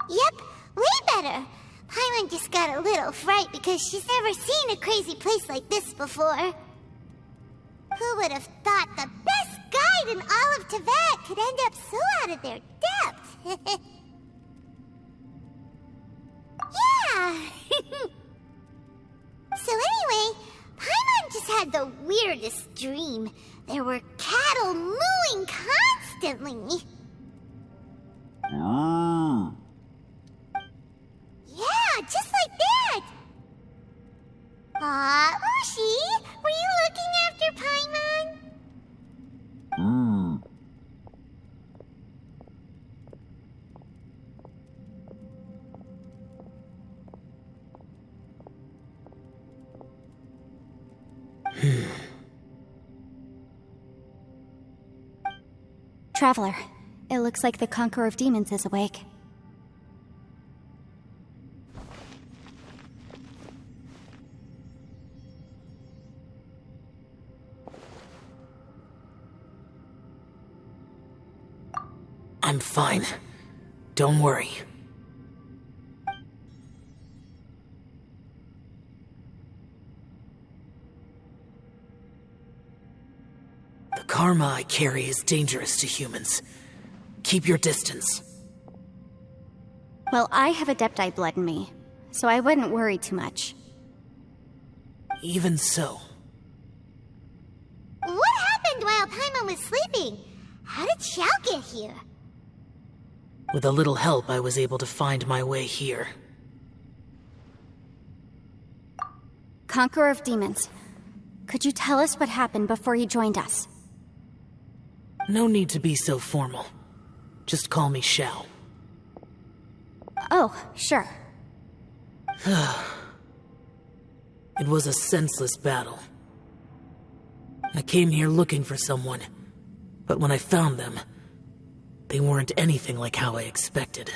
Yep, way better. Paimon just got a little fright because she's never seen a crazy place like this before. Who would have thought the best guide in all of Teyvat could end up so out of their depth? Yeah! So anyway, Paimon just had the weirdest dream. There were cattle mooing constantly. Yeah, just like that! Aw, Ushi, were you looking after Paimon? Traveler, it looks like the Conqueror of Demons is awake. I'm fine. Don't worry. The karma I carry is dangerous to humans. Keep your distance. Well, I have Adepti blood in me, so I wouldn't worry too much. Even so. What happened while Paimon was sleeping? How did Xiao get here? With a little help, I was able to find my way here. Conqueror of Demons, could you tell us what happened before you joined us? No need to be so formal. Just call me Xiao. Oh, sure. It was a senseless battle. I came here looking for someone, but when I found them, they weren't anything like how I expected.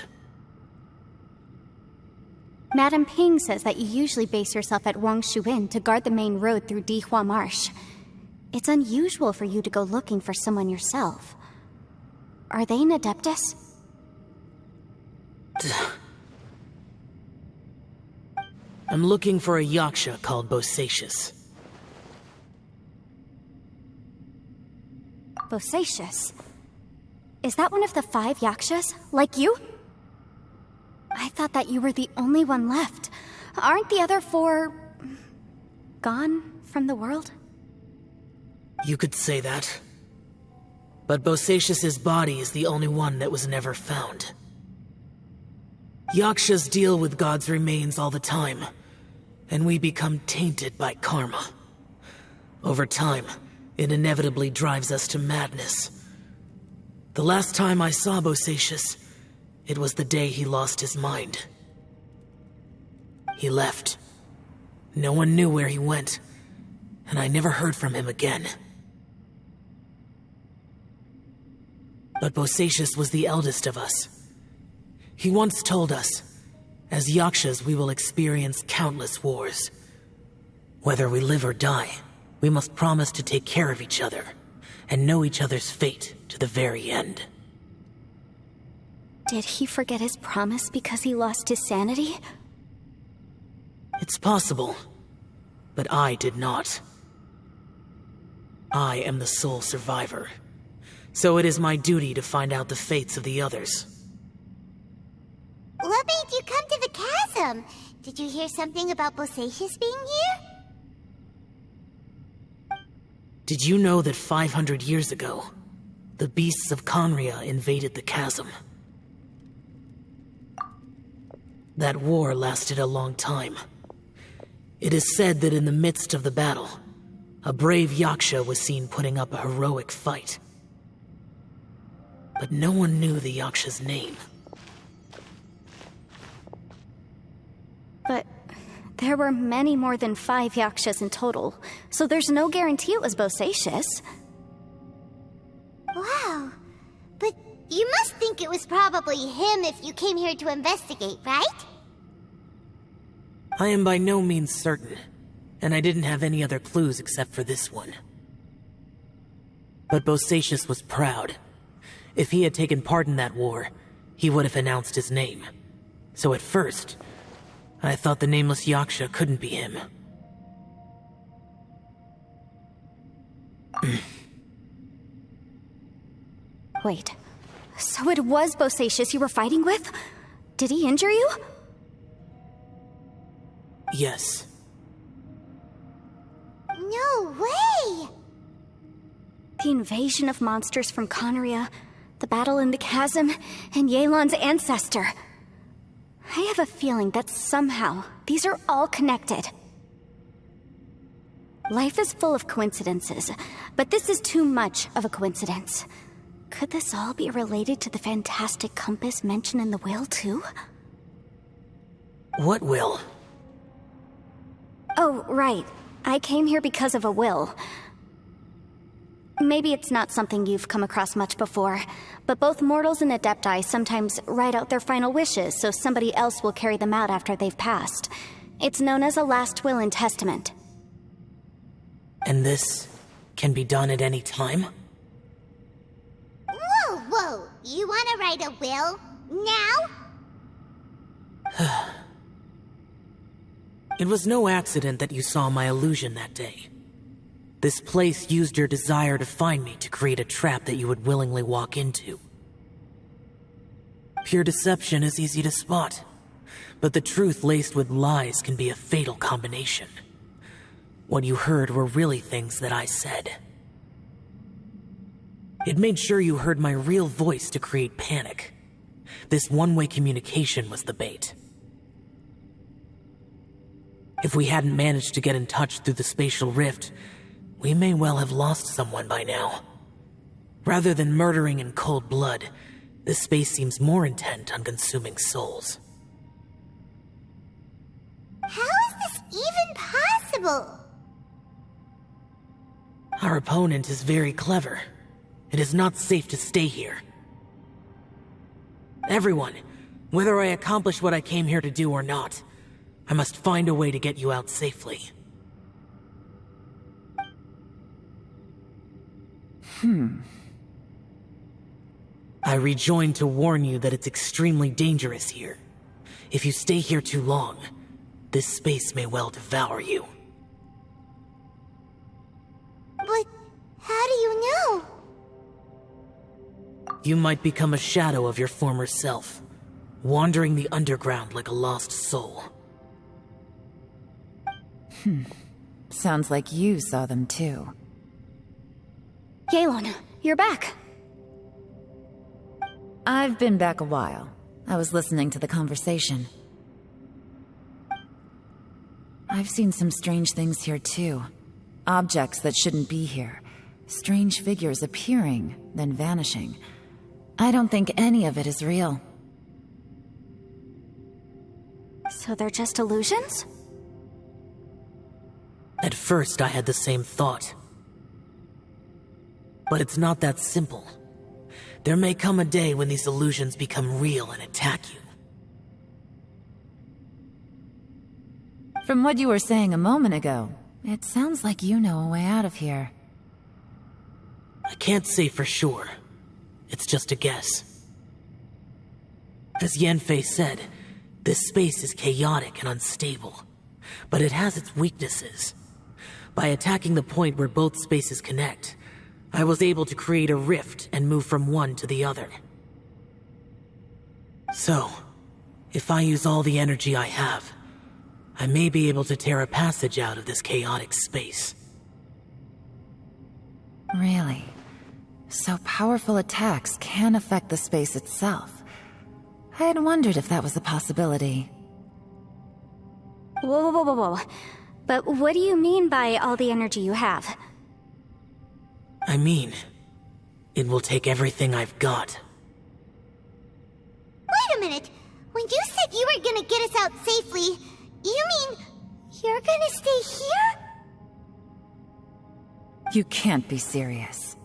Madame Ping says that you usually base yourself at Wangshuin to guard the main road through Dihua Marsh. It's unusual for you to go looking for someone yourself. Are they an Adeptus? I'm looking for a Yaksha called Bosacius. Bosacius? Is that one of the 5 Yakshas, like you? I thought that you were the only one left. Aren't the other 4... gone from the world? You could say that. But Bosacius's body is the only one that was never found. Yakshas deal with God's remains all the time, and we become tainted by karma. Over time, it inevitably drives us to madness. The last time I saw Bosacius, it was the day he lost his mind. He left. No one knew where he went, and I never heard from him again. But Bosacius was the eldest of us. He once told us, as Yakshas we will experience countless wars. Whether we live or die, we must promise to take care of each other, and know each other's fate to the very end. Did he forget his promise because he lost his sanity? It's possible, but I did not. I am the sole survivor, so it is my duty to find out the fates of the others. What made you come to the chasm? Did you hear something about Bosacius being here? Did you know that 500 years ago, the beasts of Conria invaded the chasm? That war lasted a long time. It is said that in the midst of the battle, a brave Yaksha was seen putting up a heroic fight. But no one knew the Yaksha's name. But there were many more than 5 Yakshas in total, so there's no guarantee it was Bosacius. Wow. But you must think it was probably him if you came here to investigate, right? I am by no means certain, and I didn't have any other clues except for this one. But Bosacius was proud. If he had taken part in that war, he would have announced his name, So at first, I thought the nameless Yaksha couldn't be him. Wait, so it was Bosacius you were fighting with? Did he injure you? Yes. No way! The invasion of monsters from Conria, the battle in the chasm, and Yelan's ancestor. I have a feeling that somehow these are all connected. Life is full of coincidences, but this is too much of a coincidence. Could this all be related to the fantastic compass mentioned in the will, too? What will? Oh, right. I came here because of a will. Maybe it's not something you've come across much before, but both mortals and adepti sometimes write out their final wishes so somebody else will carry them out after they've passed. It's known as a last will and testament. And this can be done at any time? Whoa! You wanna write a will? Now? It was no accident that you saw my illusion that day. This place used your desire to find me to create a trap that you would willingly walk into. Pure deception is easy to spot, but the truth laced with lies can be a fatal combination. What you heard were really things that I said. It made sure you heard my real voice to create panic. This one-way communication was the bait. If we hadn't managed to get in touch through the spatial rift, we may well have lost someone by now. Rather than murdering in cold blood, this space seems more intent on consuming souls. How is this even possible? Our opponent is very clever. It is not safe to stay here. Everyone, whether I accomplish what I came here to do or not, I must find a way to get you out safely. I rejoined to warn you that it's extremely dangerous here. If you stay here too long, this space may well devour you. But how do you know? You might become a shadow of your former self, wandering the underground like a lost soul. Sounds like you saw them too. Yelan, you're back. I've been back a while. I was listening to the conversation. I've seen some strange things here too. Objects that shouldn't be here. Strange figures appearing, then vanishing. I don't think any of it is real. So they're just illusions? At first, I had the same thought. But it's not that simple. There may come a day when these illusions become real and attack you. From what you were saying a moment ago, it sounds like you know a way out of here. I can't say for sure. It's just a guess. As Yanfei said, this space is chaotic and unstable, but it has its weaknesses. By attacking the point where both spaces connect, I was able to create a rift and move from one to the other. So, if I use all the energy I have, I may be able to tear a passage out of this chaotic space. Really? So powerful attacks can affect the space itself. I had wondered if that was a possibility. Whoa. But what do you mean by all the energy you have? I mean, it will take everything I've got. Wait a minute! When you said you were gonna get us out safely, you mean you're gonna stay here? You can't be serious.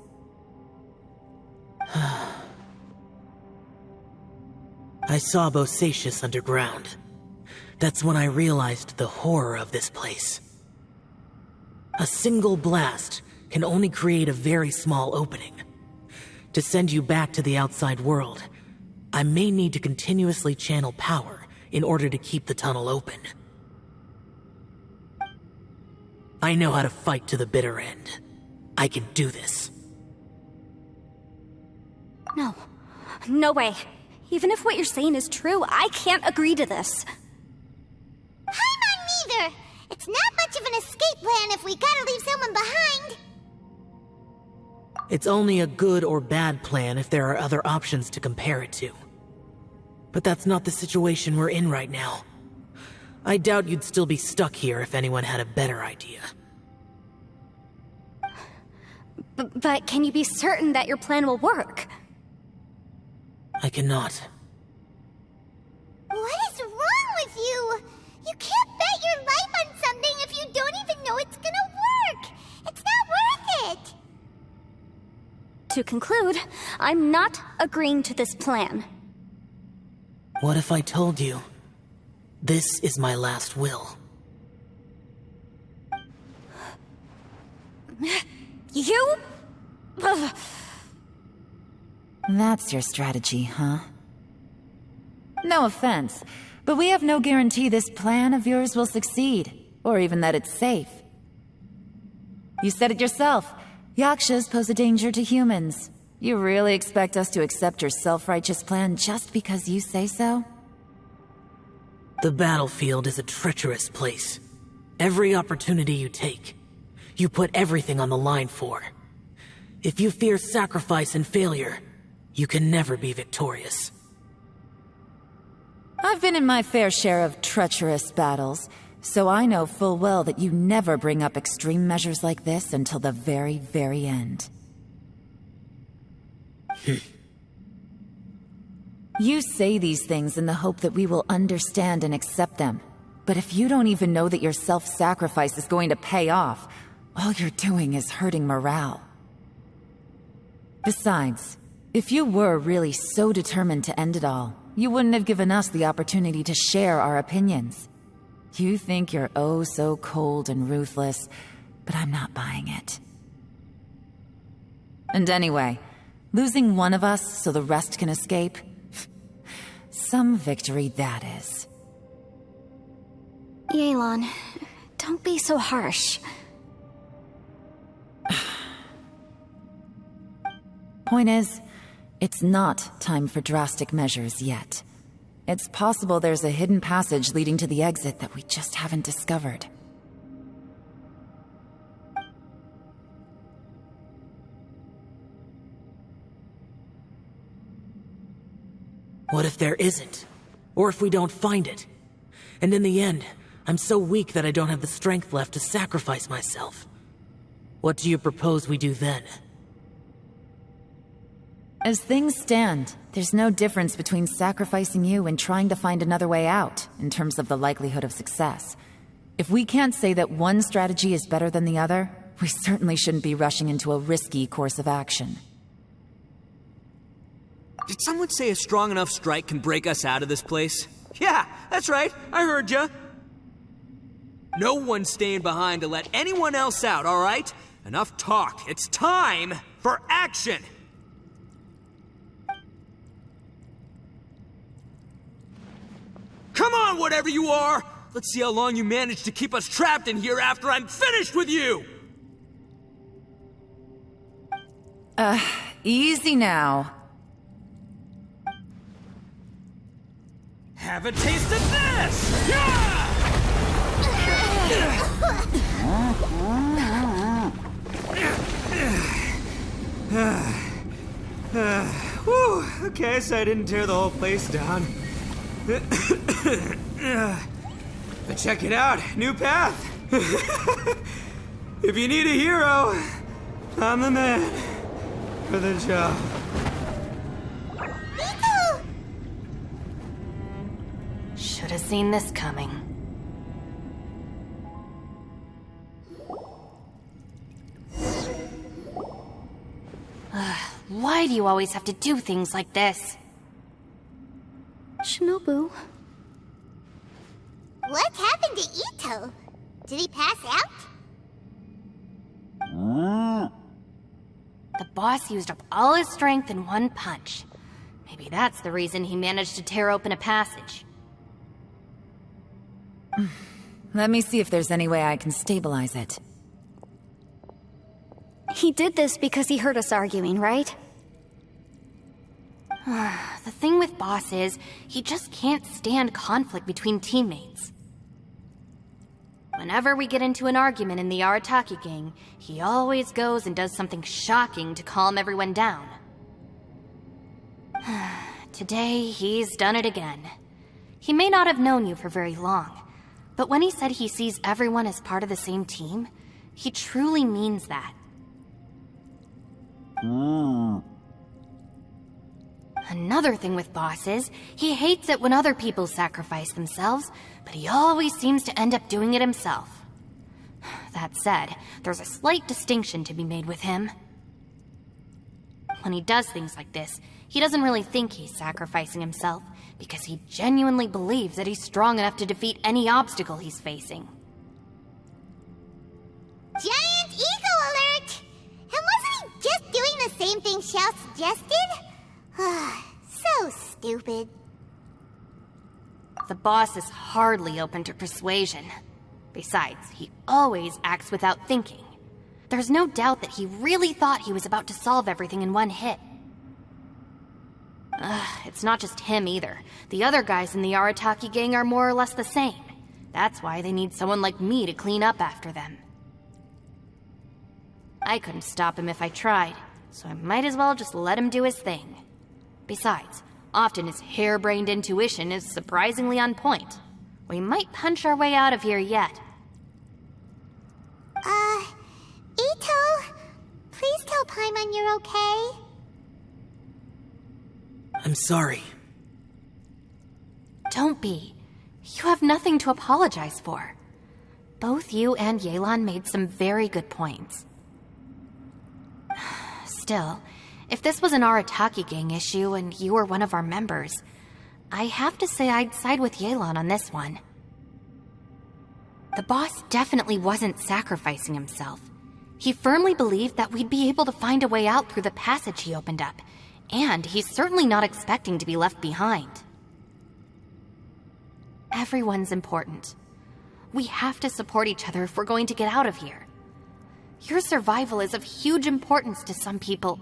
I saw Bosacius underground. That's when I realized the horror of this place. A single blast can only create a very small opening. To send you back to the outside world, I may need to continuously channel power in order to keep the tunnel open. I know how to fight to the bitter end. I can do this. No. No way. Even if what you're saying is true, I can't agree to this. I'm neither. It's not much of an escape plan if we gotta leave someone behind. It's only a good or bad plan if there are other options to compare it to. But that's not the situation we're in right now. I doubt you'd still be stuck here if anyone had a better idea. But can you be certain that your plan will work? I cannot. What is wrong with you? You can't bet your life on something if you don't even know it's gonna work. It's not worth it. To conclude, I'm not agreeing to this plan. What if I told you, this is my last will? You? Ugh. That's your strategy, huh? No offense, but we have no guarantee this plan of yours will succeed, or even that it's safe. You said it yourself. Yakshas pose a danger to humans. You really expect us to accept your self-righteous plan just because you say so? The battlefield is a treacherous place. Every opportunity you take, you put everything on the line for. If you fear sacrifice and failure, you can never be victorious. I've been in my fair share of treacherous battles, so I know full well that you never bring up extreme measures like this until the very, very end. You say these things in the hope that we will understand and accept them. But if you don't even know that your self-sacrifice is going to pay off, all you're doing is hurting morale. Besides, if you were really so determined to end it all, you wouldn't have given us the opportunity to share our opinions. You think you're oh so cold and ruthless, but I'm not buying it. And anyway, losing one of us so the rest can escape? Some victory that is. Yelan, don't be so harsh. Point is, it's not time for drastic measures yet. It's possible there's a hidden passage leading to the exit that we just haven't discovered. What if there isn't? Or if we don't find it? And in the end, I'm so weak that I don't have the strength left to sacrifice myself. What do you propose we do then? As things stand, there's no difference between sacrificing you and trying to find another way out, in terms of the likelihood of success. If we can't say that one strategy is better than the other, we certainly shouldn't be rushing into a risky course of action. Did someone say a strong enough strike can break us out of this place? Yeah, that's right, I heard ya. No one's staying behind to let anyone else out, alright? Enough talk, it's time for action! Come on, whatever you are! Let's see how long you manage to keep us trapped in here after I'm finished with you! Easy now. Have a taste of this! Yeah! Whew, okay, so I didn't tear the whole place down. But check it out, new path. If you need a hero, I'm the man for the job. Should have seen this coming. Why do you always have to do things like this? Shinobu. What happened to Ito? Did he pass out? The boss used up all his strength in one punch. Maybe that's the reason he managed to tear open a passage. Let me see if there's any way I can stabilize it. He did this because he heard us arguing, right? The thing with Boss is, he just can't stand conflict between teammates. Whenever we get into an argument in the Arataki gang, he always goes and does something shocking to calm everyone down. Today, he's done it again. He may not have known you for very long, but when he said he sees everyone as part of the same team, he truly means that. Another thing with Boss is, he hates it when other people sacrifice themselves, but he always seems to end up doing it himself. That said, there's a slight distinction to be made with him. When he does things like this, he doesn't really think he's sacrificing himself, because he genuinely believes that he's strong enough to defeat any obstacle he's facing. Giant eagle alert! And wasn't he just doing the same thing Xiao suggested? So stupid. The boss is hardly open to persuasion. Besides, he always acts without thinking. There's no doubt that he really thought he was about to solve everything in one hit. It's not just him either. The other guys in the Arataki gang are more or less the same. That's why they need someone like me to clean up after them. I couldn't stop him if I tried, so I might as well just let him do his thing. Besides, often his harebrained intuition is surprisingly on point. We might punch our way out of here yet. Ito, please tell Paimon you're okay. I'm sorry. Don't be. You have nothing to apologize for. Both you and Yelan made some very good points. Still, if this was an Arataki gang issue and you were one of our members, I have to say I'd side with Yelan on this one. The boss definitely wasn't sacrificing himself. He firmly believed that we'd be able to find a way out through the passage he opened up, and he's certainly not expecting to be left behind. Everyone's important. We have to support each other if we're going to get out of here. Your survival is of huge importance to some people.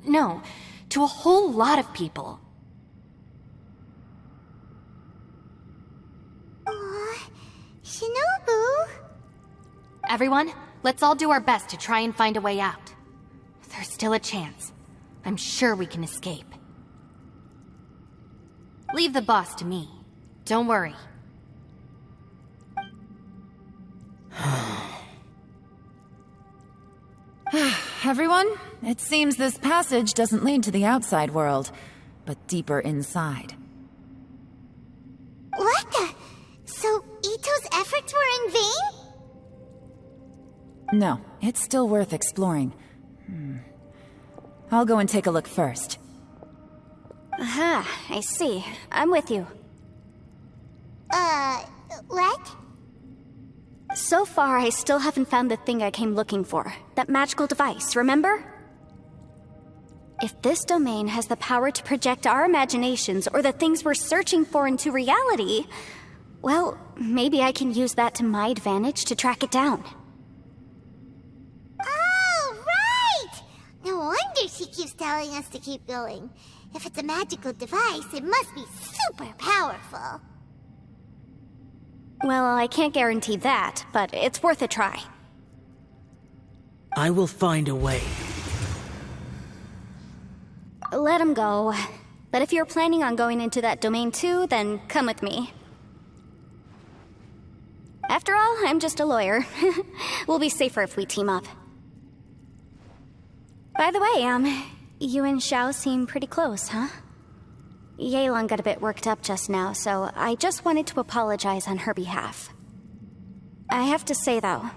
No, to a whole lot of people. Aw, Shinobu. Everyone, let's all do our best to try and find a way out. There's still a chance. I'm sure we can escape. Leave the boss to me. Don't worry. Everyone, it seems this passage doesn't lead to the outside world, but deeper inside. What the? So Ito's efforts were in vain? No, it's still worth exploring. I'll go and take a look first. Aha, I see. I'm with you. What? So far, I still haven't found the thing I came looking for. That magical device, remember? If this domain has the power to project our imaginations or the things we're searching for into reality, well, maybe I can use that to my advantage to track it down. Oh, right! No wonder she keeps telling us to keep going. If it's a magical device, it must be super powerful. Well, I can't guarantee that, but it's worth a try. I will find a way. Let him go. But if you're planning on going into that domain too, then come with me. After all, I'm just a lawyer. We'll be safer if we team up. By the way, you and Xiao seem pretty close, huh? Yelan got a bit worked up just now, so I just wanted to apologize on her behalf. I have to say, though,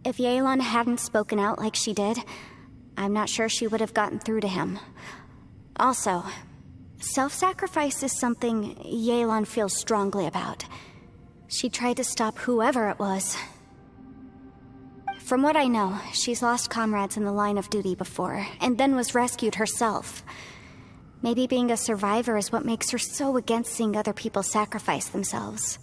if Yelan hadn't spoken out like she did, I'm not sure she would have gotten through to him. Also, self-sacrifice is something Yelan feels strongly about. She tried to stop whoever it was. From what I know, she's lost comrades in the line of duty before, and then was rescued herself. Maybe being a survivor is what makes her so against seeing other people sacrifice themselves.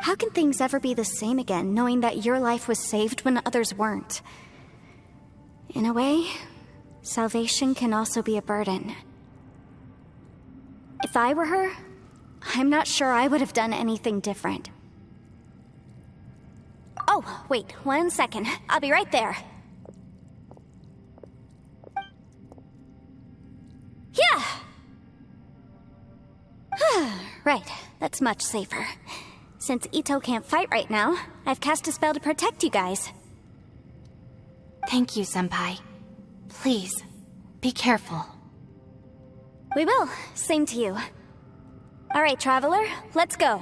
How can things ever be the same again, knowing that your life was saved when others weren't? In a way, salvation can also be a burden. If I were her, I'm not sure I would have done anything different. Oh, wait, 1 second. I'll be right there. Yeah! Right, that's much safer. Since Ito can't fight right now, I've cast a spell to protect you guys. Thank you, Senpai. Please, be careful. We will. Same to you. All right, Traveler, let's go.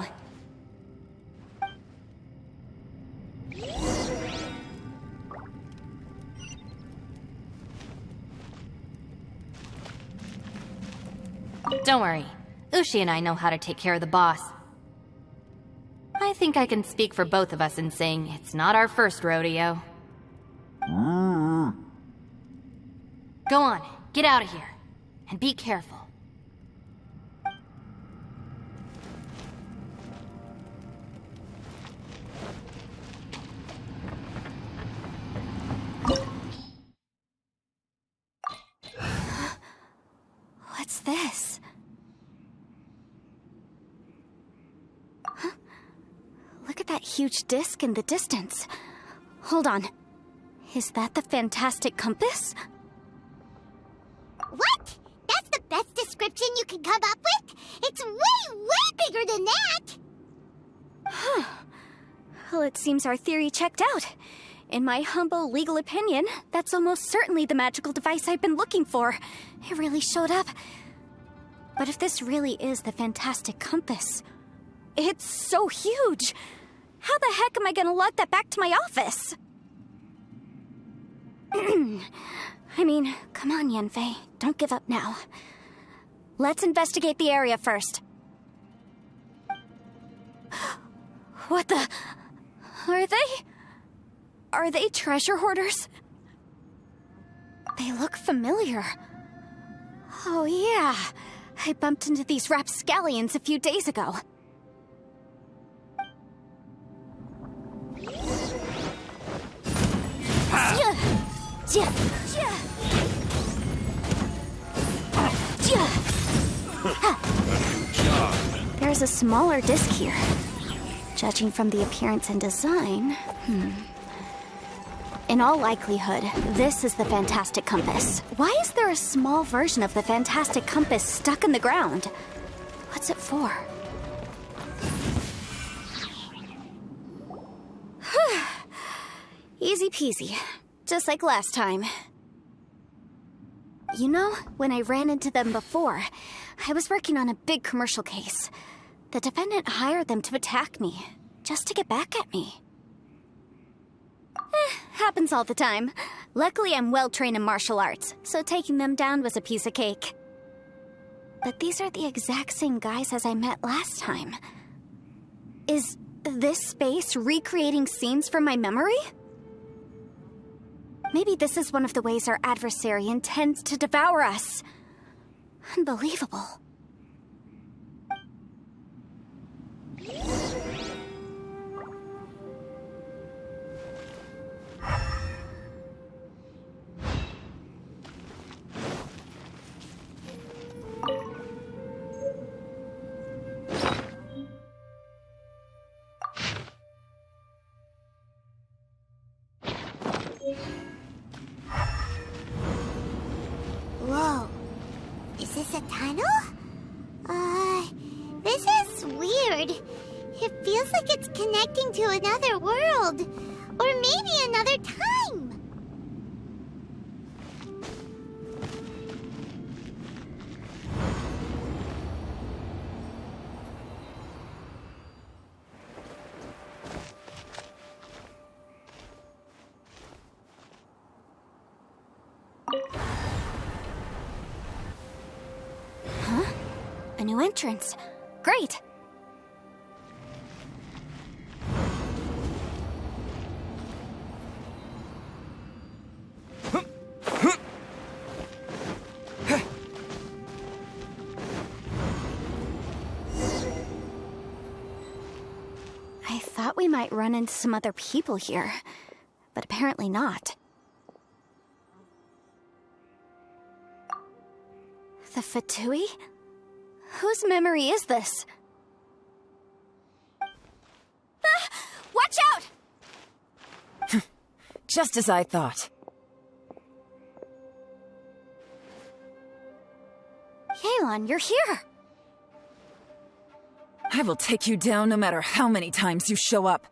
Don't worry. Ushi and I know how to take care of the boss. I think I can speak for both of us in saying it's not our first rodeo. Go on, get out of here. And be careful. What's this? Huh? Look at that huge disc in the distance. Hold on. Is that the fantastic compass? What? That's the best description you can come up with? It's way, way bigger than that! Huh. Well, it seems our theory checked out. In my humble legal opinion, that's almost certainly the magical device I've been looking for. It really showed up. But if this really is the fantastic compass, it's so huge! How the heck am I gonna lug that back to my office? I mean, come on, Yanfei. Don't give up now. Let's investigate the area first. What the... Are they treasure hoarders? They look familiar. Oh yeah, I bumped into these rapscallions a few days ago. There's a smaller disc here. Judging from the appearance and design, in all likelihood, this is the fantastic compass. Why is there a small version of the fantastic compass stuck in the ground? What's it for? Easy peasy. Just like last time. You know, when I ran into them before, I was working on a big commercial case. The defendant hired them to attack me, just to get back at me. Happens all the time. Luckily, I'm well-trained in martial arts, so taking them down was a piece of cake. But these are the exact same guys as I met last time. Is this space recreating scenes from my memory? Maybe this is one of the ways our adversary intends to devour us. Unbelievable. Whoa. Is this a tunnel? This is weird. It feels like it's connecting to another world. Or maybe another time. Huh? A new entrance. Great! I thought we might run into some other people here, but apparently not. The Fatui? Whose memory is this? Ah! Watch out! Just as I thought. Yelan, you're here! I will take you down no matter how many times you show up.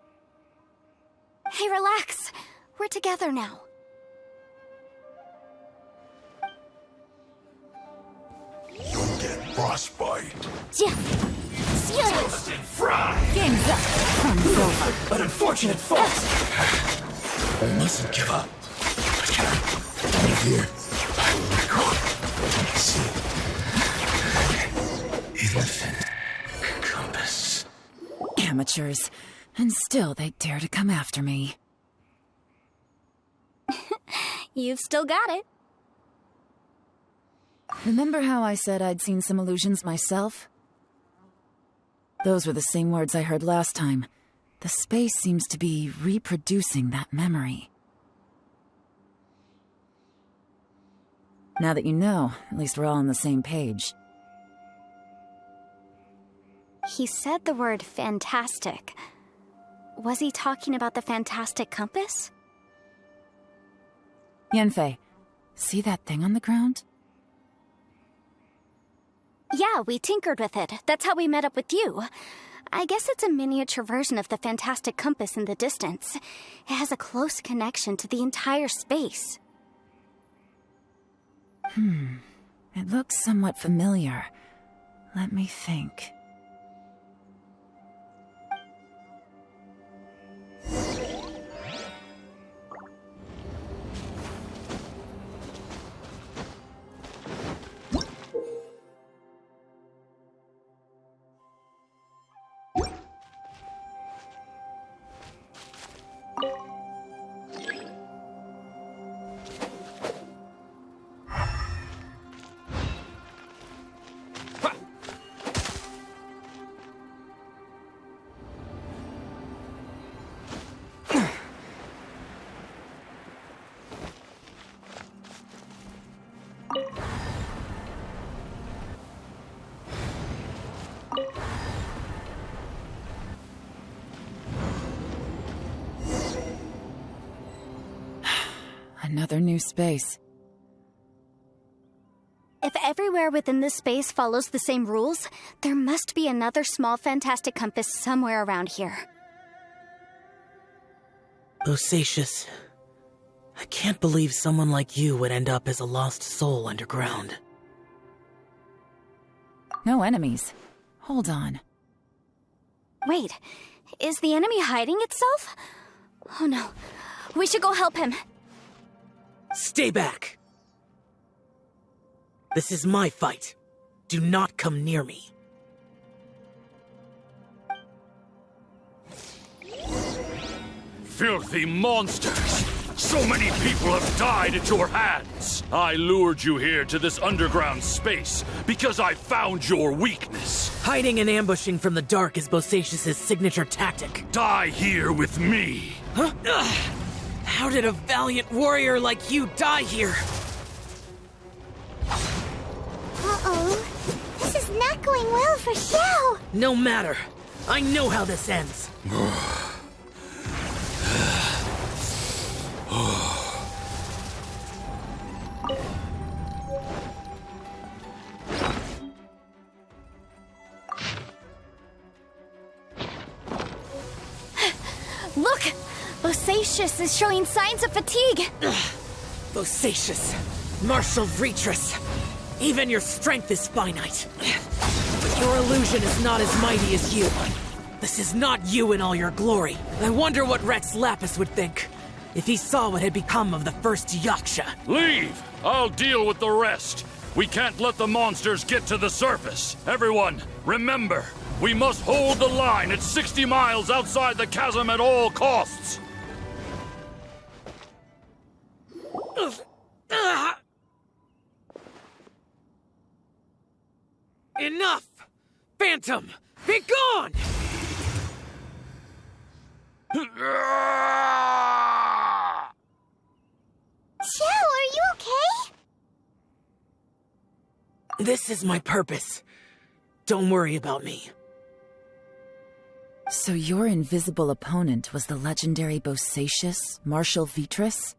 Hey, relax. We're together now. You'll get frostbite. Fry! Game's up. Fun's over. An unfortunate fault. I mustn't give up. Right here, I will record what I can see. Infinite compass. Amateurs. And still they dare to come after me. You've still got it. Remember how I said I'd seen some illusions myself? Those were the same words I heard last time. The space seems to be reproducing that memory. Now that you know, at least we're all on the same page. He said the word fantastic. Was he talking about the fantastic compass? Yanfei, see that thing on the ground? Yeah, we tinkered with it. That's how we met up with you. I guess it's a miniature version of the fantastic compass in the distance. It has a close connection to the entire space. It looks somewhat familiar. Let me think. Another new space. If everywhere within this space follows the same rules, there must be another small fantastic compass somewhere around here. Bosacious, I can't believe someone like you would end up as a lost soul underground. No enemies. Hold on. Wait, is the enemy hiding itself? Oh no, we should go help him. Stay back! This is my fight. Do not come near me. Filthy monsters! So many people have died at your hands! I lured you here to this underground space because I found your weakness. Hiding and ambushing from the dark is Bosacious' signature tactic. Die here with me! Huh? Ugh. How did a valiant warrior like you die here? Uh-oh. This is not going well for Xiao. No matter. I know how this ends. Look! Bosacious is showing signs of fatigue. Bosacious, martial Retris. Even your strength is finite. But your illusion is not as mighty as you. This is not you in all your glory. I wonder what Rex Lapis would think if he saw what had become of the first Yaksha. Leave! I'll deal with the rest. We can't let the monsters get to the surface. Everyone, remember, we must hold the line at 60 miles outside the chasm at all costs. Enough! Phantom, be gone! are you okay? This is my purpose. Don't worry about me. So your invisible opponent was the legendary Bosacius, Marshal Vitris?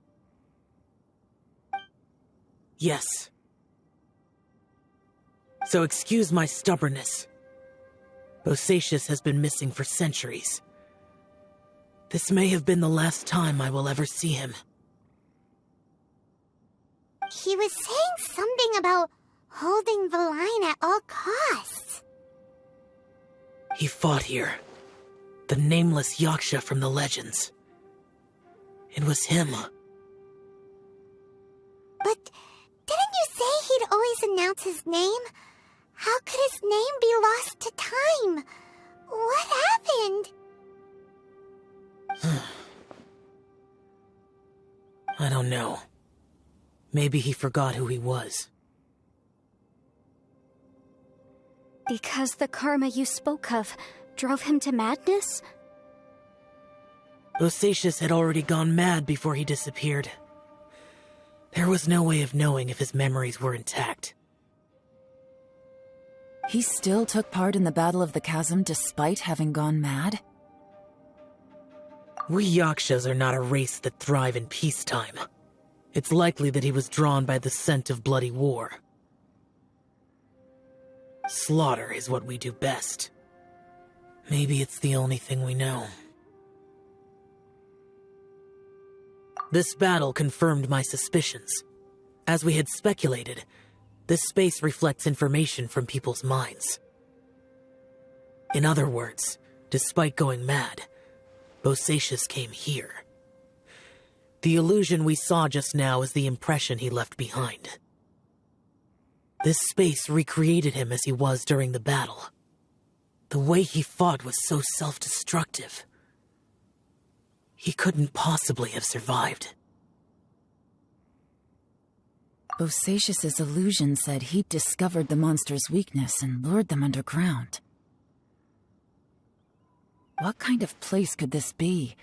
Yes. So excuse my stubbornness. Bosacius has been missing for centuries. This may have been the last time I will ever see him. He was saying something about holding the line at all costs. He fought here. The nameless Yaksha from the legends. It was him. But didn't you say he'd always announce his name? How could his name be lost to time? What happened? I don't know. Maybe he forgot who he was. Because the karma you spoke of drove him to madness? Bosacius had already gone mad before he disappeared. There was no way of knowing if his memories were intact. He still took part in the Battle of the Chasm despite having gone mad? We Yakshas are not a race that thrive in peacetime. It's likely that he was drawn by the scent of bloody war. Slaughter is what we do best. Maybe it's the only thing we know. This battle confirmed my suspicions. As we had speculated, this space reflects information from people's minds. In other words, despite going mad, Bosacius came here. The illusion we saw just now is the impression he left behind. This space recreated him as he was during the battle. The way he fought was so self-destructive. He couldn't possibly have survived. Bosacius's illusion said he'd discovered the monster's weakness and lured them underground. What kind of place could this be?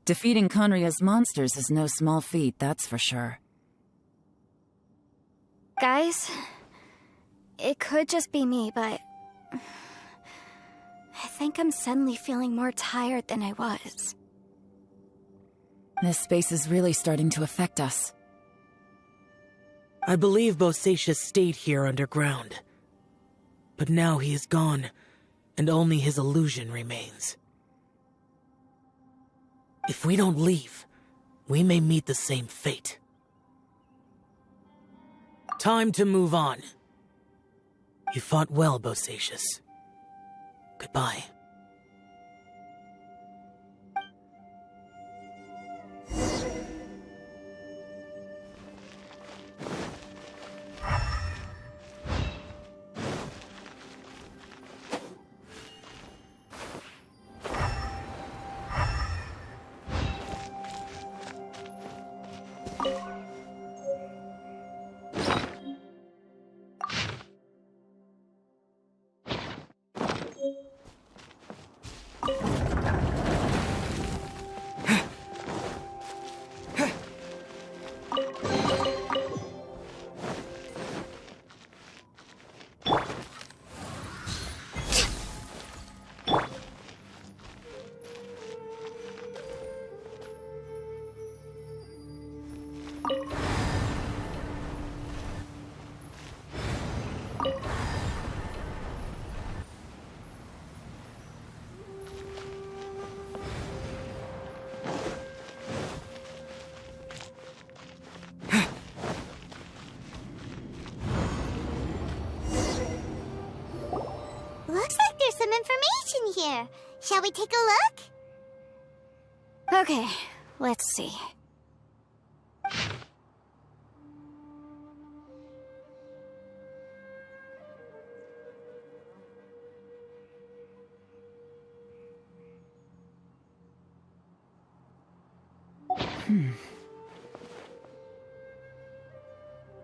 Defeating Conria's monsters is no small feat, that's for sure. Guys, it could just be me, but I think I'm suddenly feeling more tired than I was. This space is really starting to affect us. I believe Bosacius stayed here underground. But now he is gone, and only his illusion remains. If we don't leave, we may meet the same fate. Time to move on. You fought well, Bosacius. Goodbye. Looks like there's some information here. Shall we take a look? Okay, let's see.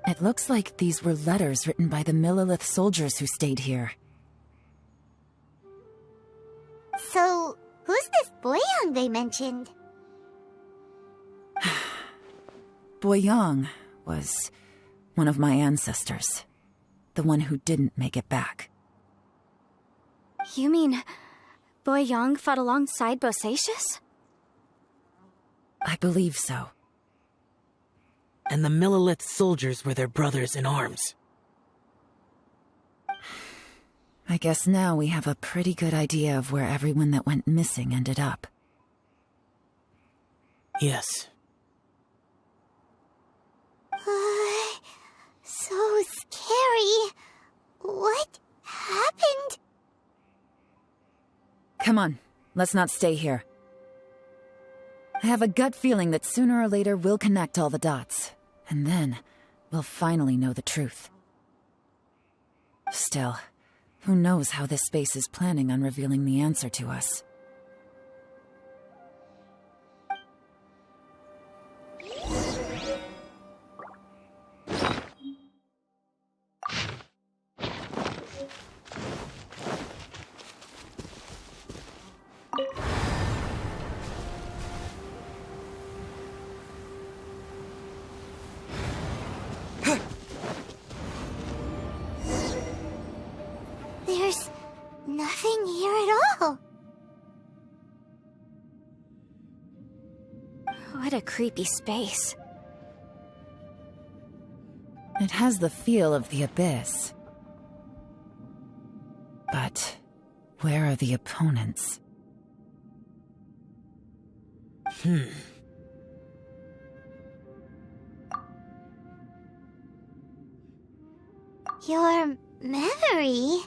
It looks like these were letters written by the Millilith soldiers who stayed here. So, Who's this Boyang they mentioned? Boyang was one of my ancestors. The one who didn't make it back. You mean Boyang fought alongside Bosacius? I believe so. And the Millelith soldiers were their brothers in arms. I guess now we have a pretty good idea of where everyone that went missing ended up. Yes. So scary. What happened? Come on, let's not stay here. I have a gut feeling that sooner or later we'll connect all the dots, and then we'll finally know the truth. Still, who knows how this space is planning on revealing the answer to us. There's nothing here at all. What a creepy space. It has the feel of the abyss. But where are the opponents? Your memory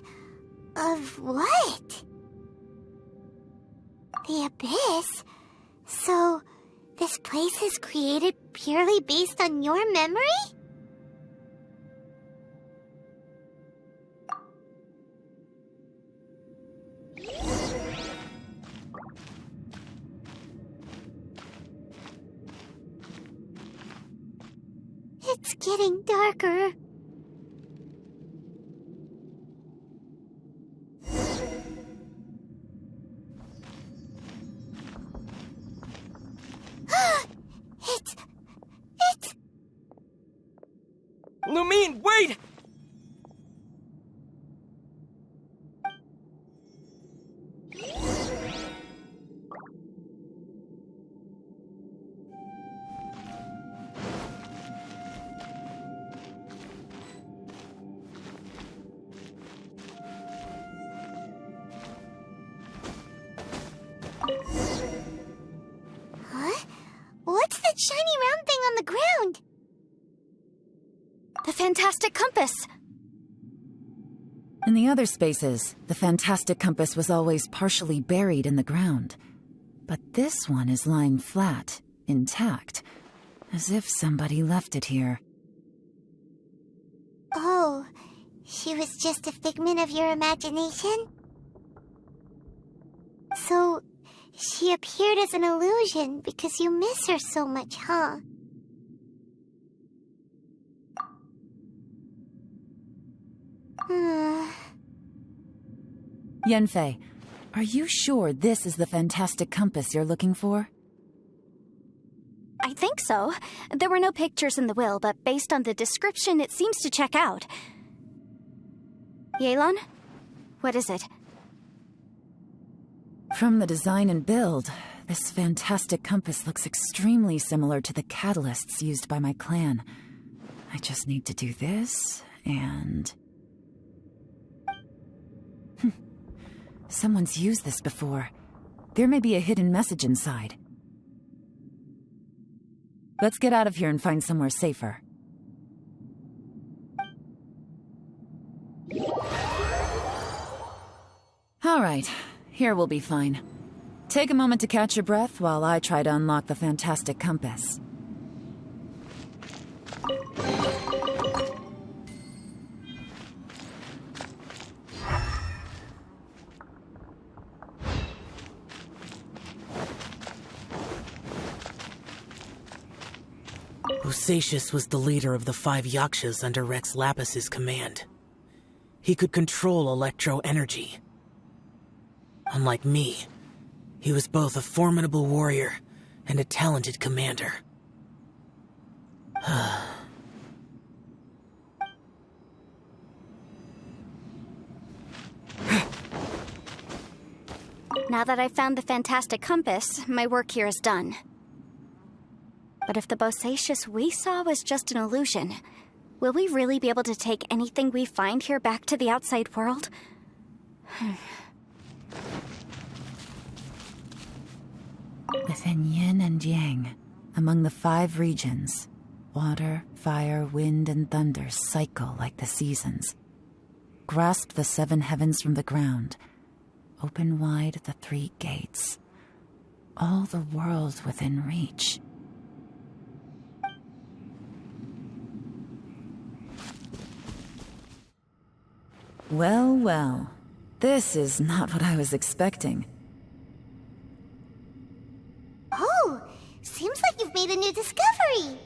of what? The abyss? So, this place is created purely based on your memory? It's getting darker. It's... Lumine, wait! Huh? What's that shiny round thing on the ground? The fantastic compass! In the other spaces, the fantastic compass was always partially buried in the ground. But this one is lying flat, intact, as if somebody left it here. Oh, she was just a figment of your imagination? So, she appeared as an illusion because you miss her so much, huh? Yanfei, are you sure this is the fantastic compass you're looking for? I think so. There were no pictures in the will, but based on the description, it seems to check out. Yelan? What is it? From the design and build, this fantastic compass looks extremely similar to the catalysts used by my clan. I just need to do this, and... Someone's used this before. There may be a hidden message inside. Let's get out of here and find somewhere safer. All right, here we'll be fine. Take a moment to catch your breath while I try to unlock the fantastic compass. Bosacius was the leader of the 5 Yakshas under Rex Lapis's command. He could control electro energy. Unlike me, He was both a formidable warrior and a talented commander. Now that I've found the fantastic compass, my work here is done. But if the Bosacius we saw was just an illusion, will we really be able to take anything we find here back to the outside world? Within yin and yang, among the 5 regions, water, fire, wind, and thunder cycle like the seasons. Grasp the 7 heavens from the ground. Open wide the 3 gates. All the world within reach. Well, well. This is not what I was expecting. Oh, seems like you've made a new discovery.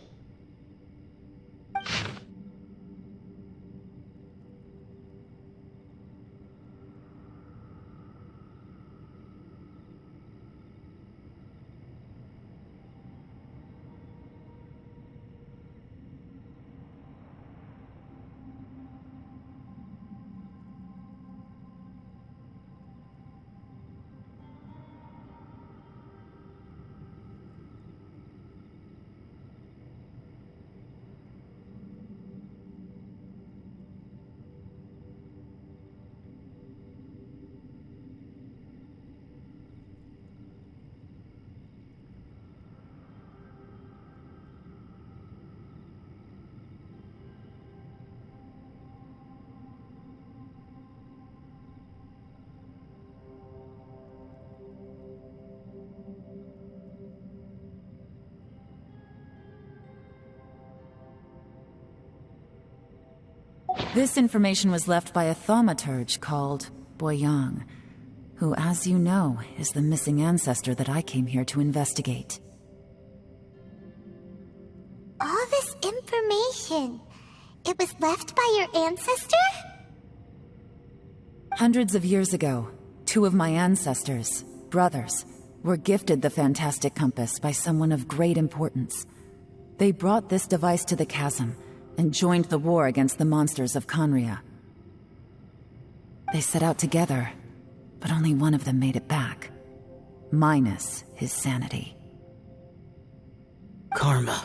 This information was left by a thaumaturge called Boyang, who, as you know, is the missing ancestor that I came here to investigate. All this information, it was left by your ancestor? Hundreds of years ago, 2 of my ancestors, brothers, were gifted the fantastic compass by someone of great importance. They brought this device to the chasm and joined the war against the monsters of Conria. They set out together, but only one of them made it back, minus his sanity. Karma.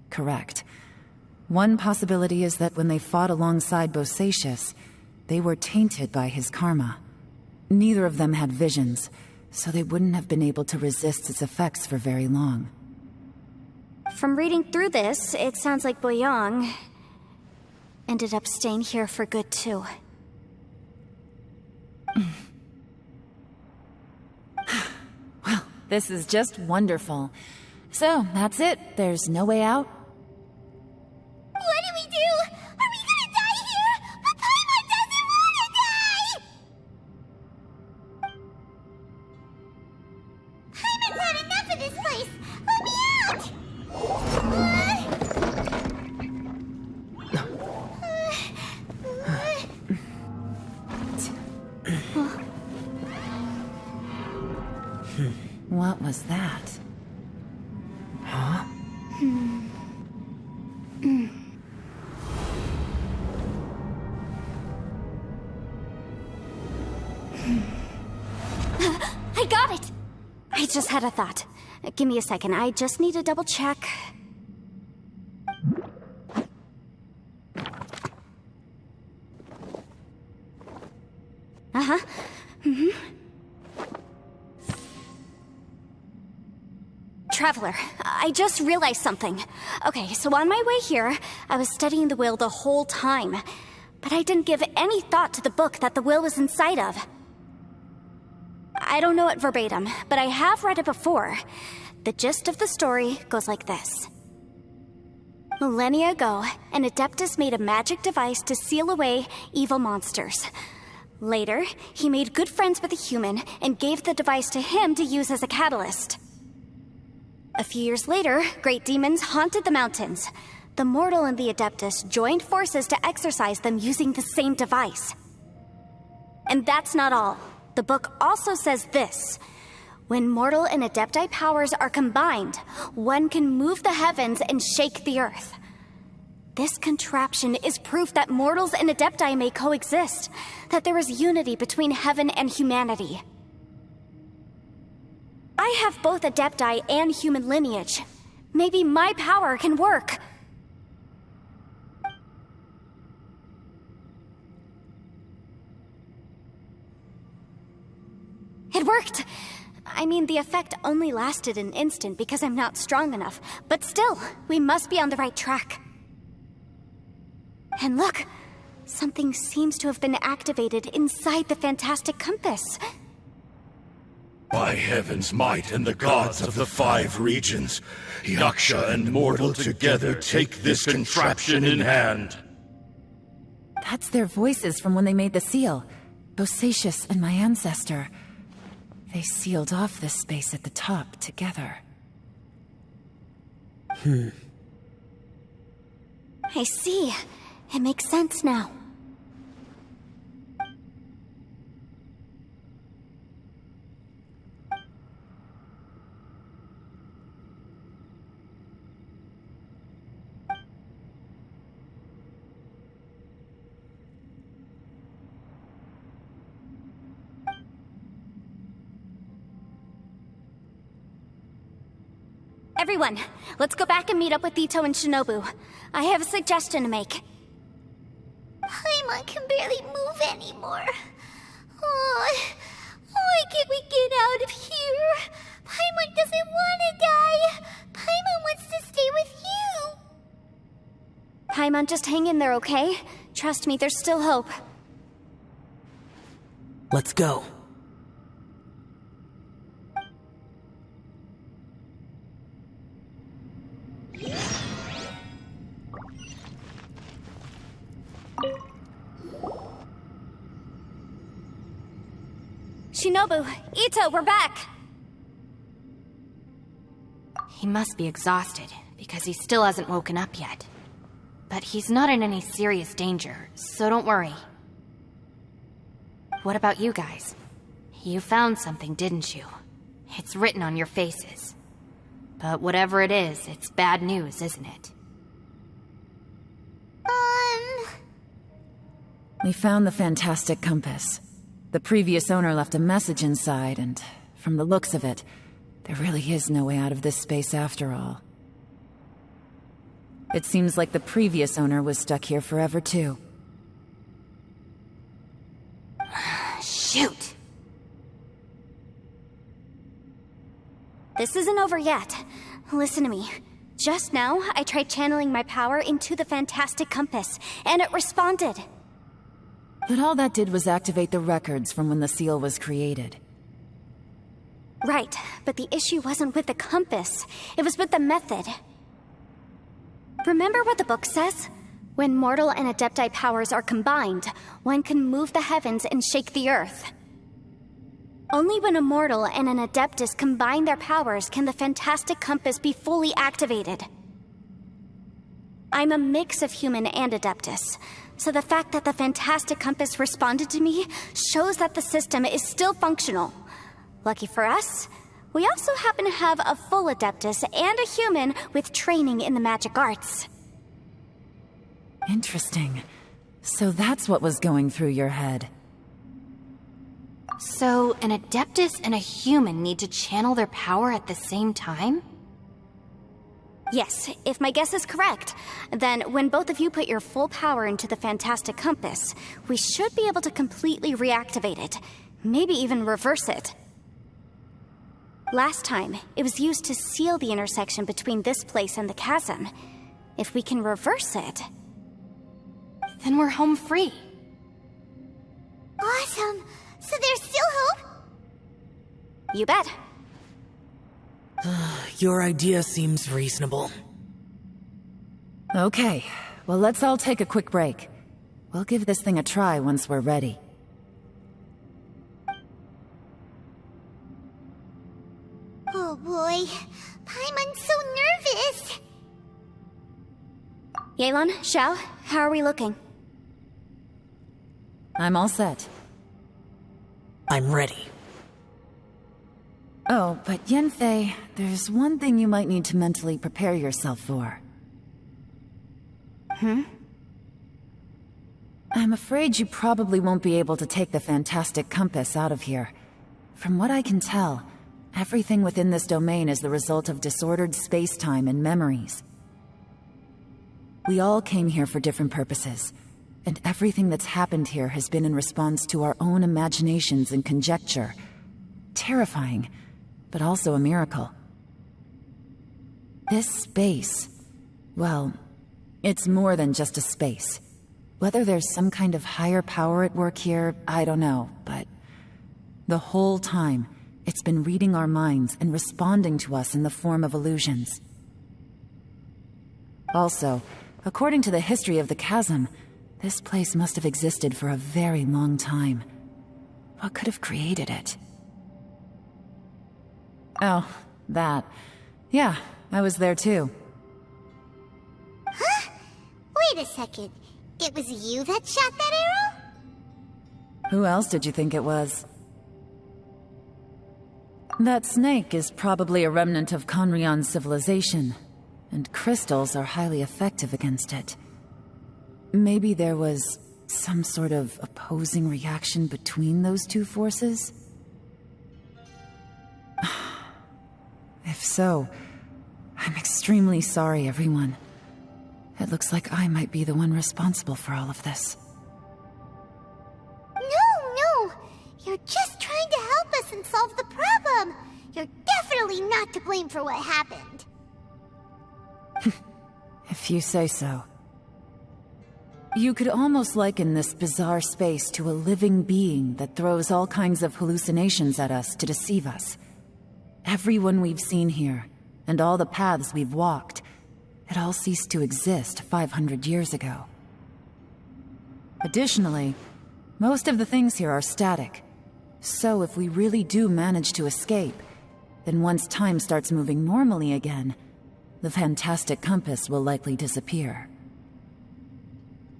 Correct. One possibility is that when they fought alongside Bosacius, they were tainted by his karma. Neither of them had visions, so they wouldn't have been able to resist its effects for very long. From reading through this, it sounds like Boyang ended up staying here for good too. Well, this is just wonderful. So, that's it. There's no way out? What do we do? Are we gonna die here? But Paimon doesn't wanna die! Paimon's had enough of this place! Let me out! What was that? Huh? I got it! I just had a thought. Give me a second, I just need to double check. Uh-huh. Traveler, I just realized something. Okay, so on my way here, I was studying the will the whole time. But I didn't give any thought to the book that the will was inside of. I don't know it verbatim, but I have read it before. The gist of the story goes like this. Millennia ago, an Adeptus made a magic device to seal away evil monsters. Later, he made good friends with a human and gave the device to him to use as a catalyst. A few years later, great demons haunted the mountains. The mortal and the Adeptus joined forces to exorcise them using the same device. And that's not all. The book also says this: when mortal and adepti powers are combined, one can move the heavens and shake the earth. This contraption is proof that mortals and adepti may coexist, that there is unity between heaven and humanity. I have both adepti and human lineage. Maybe my power can work. It worked! I mean, the effect only lasted an instant because I'm not strong enough, but still, we must be on the right track. And look, something seems to have been activated inside the fantastic compass. By heaven's might and the gods of the 5 regions, Yaksha and mortal together take this contraption in hand. That's their voices from when they made the seal. Bosacius and my ancestor. They sealed off this space at the top together. I see. It makes sense now. Everyone, let's go back and meet up with Ito and Shinobu. I have a suggestion to make. Paimon can barely move anymore. Oh, why can't we get out of here? Paimon doesn't want to die. Paimon wants to stay with you. Paimon, just hang in there, okay? Trust me, there's still hope. Let's go. Shinobu, Ito, we're back! He must be exhausted, because he still hasn't woken up yet. But he's not in any serious danger, so don't worry. What about you guys? You found something, didn't you? It's written on your faces. But whatever it is, it's bad news, isn't it? We found the fantastic compass. The previous owner left a message inside, and from the looks of it, there really is no way out of this space after all. It seems like the previous owner was stuck here forever, too. Shoot! This isn't over yet. Listen to me. Just now, I tried channeling my power into the fantastic compass, and it responded. But all that did was activate the records from when the seal was created. Right, but the issue wasn't with the compass. It was with the method. Remember what the book says? When mortal and adepti powers are combined, one can move the heavens and shake the earth. Only when a mortal and an adeptus combine their powers can the fantastic compass be fully activated. I'm a mix of human and adeptus, so the fact that the fantastic compass responded to me shows that the system is still functional. Lucky for us, we also happen to have a full adeptus and a human with training in the magic arts. Interesting. So that's what was going through your head. So, an adeptus and a human need to channel their power at the same time? Yes, if my guess is correct, then when both of you put your full power into the fantastic compass, we should be able to completely reactivate it, maybe even reverse it. Last time, it was used to seal the intersection between this place and the chasm. If we can reverse it... Then we're home free. Awesome! So there's still hope? You bet. Your idea seems reasonable. Okay, well let's all take a quick break. We'll give this thing a try once we're ready. Oh boy, Paimon's so nervous! Yelan, Xiao, how are we looking? I'm all set. I'm ready. Oh, but Yenfei, there's one thing you might need to mentally prepare yourself for. I'm afraid you probably won't be able to take the fantastic compass out of here. From what I can tell, everything within this domain is the result of disordered space-time and memories. We all came here for different purposes, and everything that's happened here has been in response to our own imaginations and conjecture. Terrifying, but also a miracle. This space, well, it's more than just a space. Whether there's some kind of higher power at work here, I don't know, but the whole time, it's been reading our minds and responding to us in the form of illusions. Also, according to the history of the chasm, this place must have existed for a very long time. What could have created it? Oh, that. Yeah, I was there too. Huh? Wait a second. It was you that shot that arrow? Who else did you think it was? That snake is probably a remnant of Conrion's civilization, and crystals are highly effective against it. Maybe there was some sort of opposing reaction between those two forces? If so, I'm extremely sorry, everyone. It looks like I might be the one responsible for all of this. No! You're just trying to help us and solve the problem! You're definitely not to blame for what happened. If you say so. You could almost liken this bizarre space to a living being that throws all kinds of hallucinations at us to deceive us. Everyone we've seen here, and all the paths we've walked, it all ceased to exist 500 years ago. Additionally, most of the things here are static. So if we really do manage to escape, then once time starts moving normally again, the fantastic compass will likely disappear.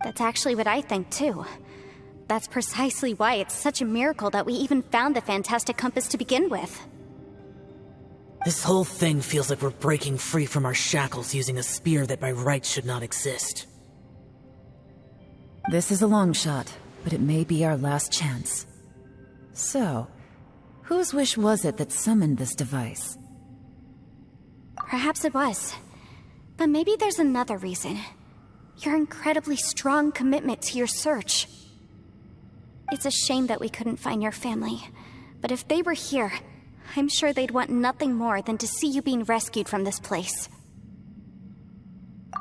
That's actually what I think too. That's precisely why it's such a miracle that we even found the fantastic compass to begin with. This whole thing feels like we're breaking free from our shackles using a spear that by rights should not exist. This is a long shot, but it may be our last chance. So, whose wish was it that summoned this device? Perhaps it was. But maybe there's another reason. Your incredibly strong commitment to your search. It's a shame that we couldn't find your family. But if they were here, I'm sure they'd want nothing more than to see you being rescued from this place.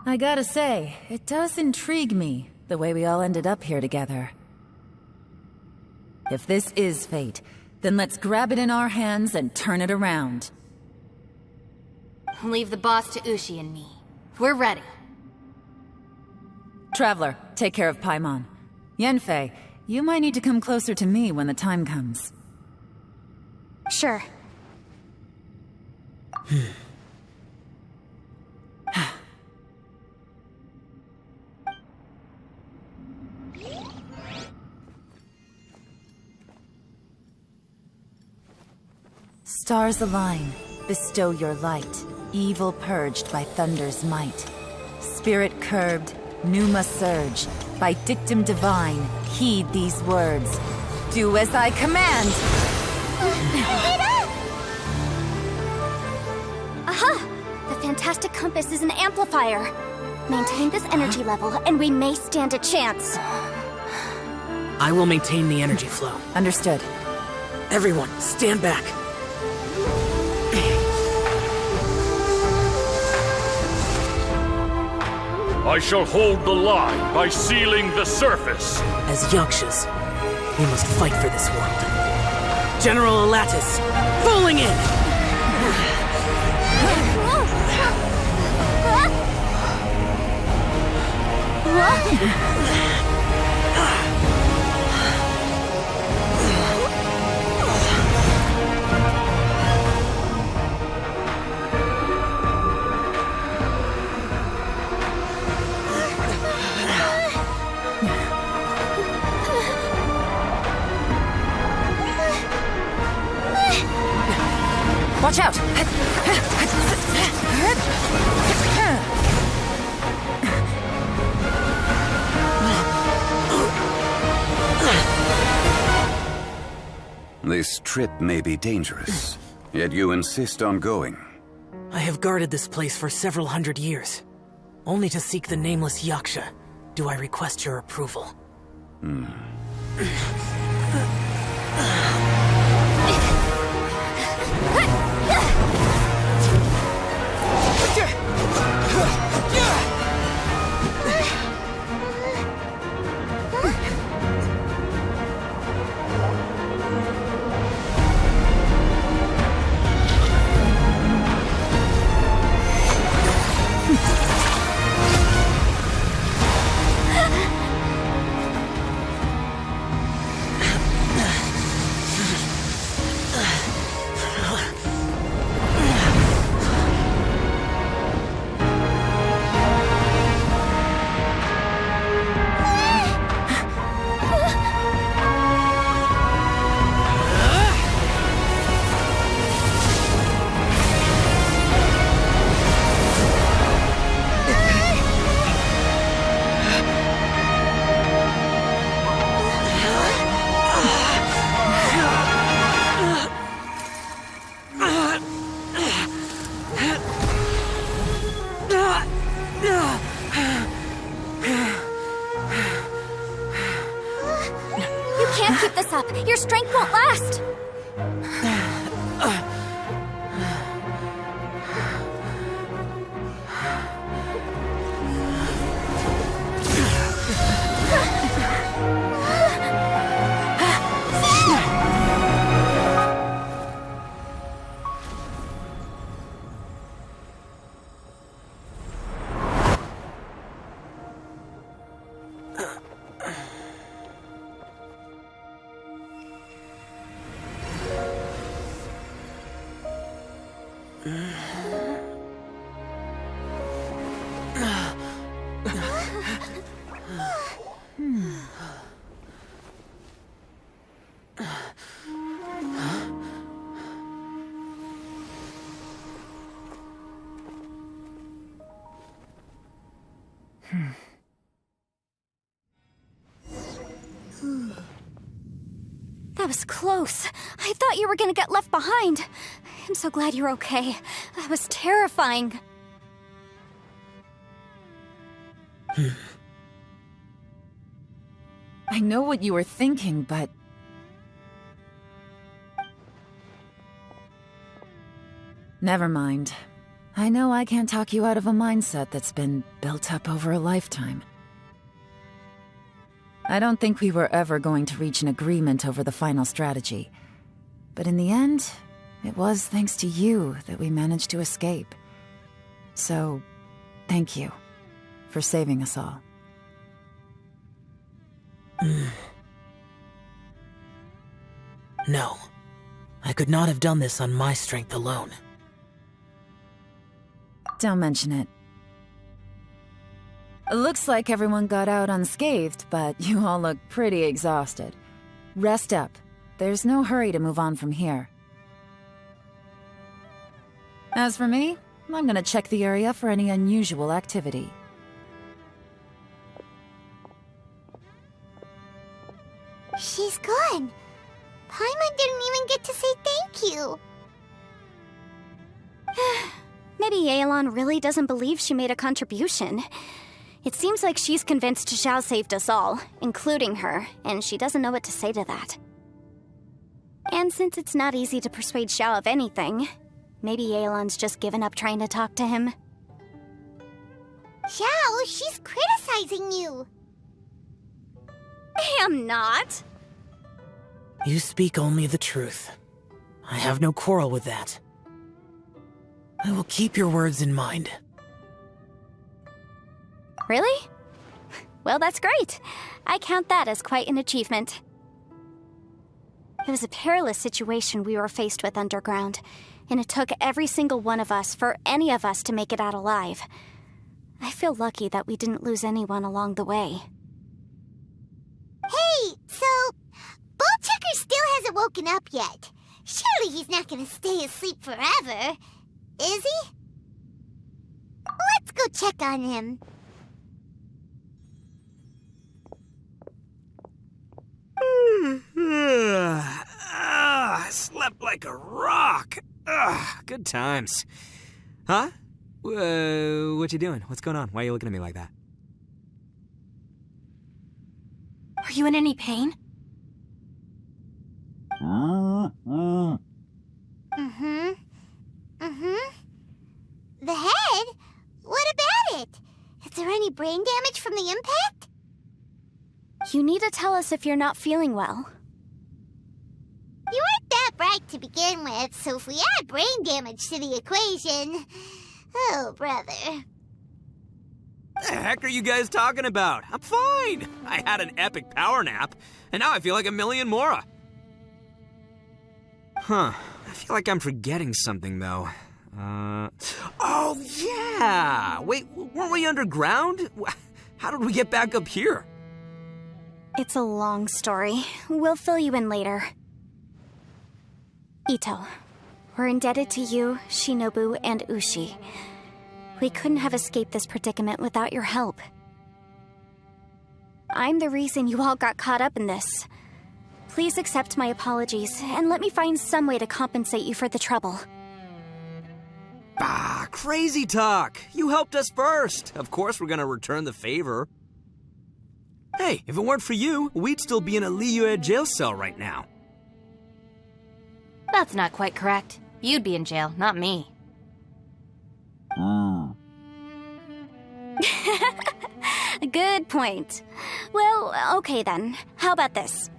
I gotta say, it does intrigue me, the way we all ended up here together. If this is fate, then let's grab it in our hands and turn it around. Leave the boss to Ushi and me. We're ready. Traveler, take care of Paimon. Yenfei, you might need to come closer to me when the time comes. Sure. Stars align, bestow your light, evil purged by thunder's might. Spirit curbed, pneuma surge, by dictum divine, heed these words. Do as I command! Aha! The fantastic compass is an amplifier. Maintain this energy level, and we may stand a chance. I will maintain the energy flow. Understood. Everyone, stand back. I shall hold the line by sealing the surface. As Yakshas, we must fight for this world. General Alatus, falling in! Watch out! This trip may be dangerous, yet you insist on going. I have guarded this place for several hundred years. Only to seek the nameless Yaksha, do I request your approval. Your strength won't last! That was close. I thought you were gonna get left behind. I'm so glad you're okay. That was terrifying. I know what you were thinking, but... Never mind. I know I can't talk you out of a mindset that's been built up over a lifetime. I don't think we were ever going to reach an agreement over the final strategy. But in the end, it was thanks to you that we managed to escape. So, thank you for saving us all. No. I could not have done this on my strength alone. Don't mention it. It looks like everyone got out unscathed, but you all look pretty exhausted. Rest up. There's no hurry to move on from here. As for me, I'm gonna check the area for any unusual activity. She's gone. Paimon didn't even get to say thank you. Maybe Yelan really doesn't believe she made a contribution. It seems like she's convinced Xiao saved us all, including her, and she doesn't know what to say to that. And since it's not easy to persuade Xiao of anything, maybe Yelan's just given up trying to talk to him. Xiao, she's criticizing you. I am not. You speak only the truth. I have no quarrel with that. I will keep your words in mind. Really? Well, that's great. I count that as quite an achievement. It was a perilous situation we were faced with underground, and it took every single one of us for any of us to make it out alive. I feel lucky that we didn't lose anyone along the way. Hey, so... Ball Checker still hasn't woken up yet. Should Surely he's not gonna stay asleep forever, is he? Let's go check on him. I slept like a rock. Good times. Huh? What you doing? What's going on? Why are you looking at me like that? Are you in any pain? The head? What about it? Is there any brain damage from the impact? You need to tell us if you're not feeling well. You weren't that bright to begin with, so if we add brain damage to the equation... Oh, brother. The heck are you guys talking about? I'm fine. I had an epic power nap, and now I feel like a million more. Huh. I feel like I'm forgetting something, though. Oh, yeah! Wait, weren't we underground? How did we get back up here? It's a long story. We'll fill you in later. Ito, we're indebted to you, Shinobu, and Ushi. We couldn't have escaped this predicament without your help. I'm the reason you all got caught up in this. Please accept my apologies, and let me find some way to compensate you for the trouble. Bah, crazy talk. You helped us first. Of course we're gonna return the favor. Hey, if it weren't for you, we'd still be in a Liyue jail cell right now. That's not quite correct. You'd be in jail, not me. Good point. Well, okay then. How about this?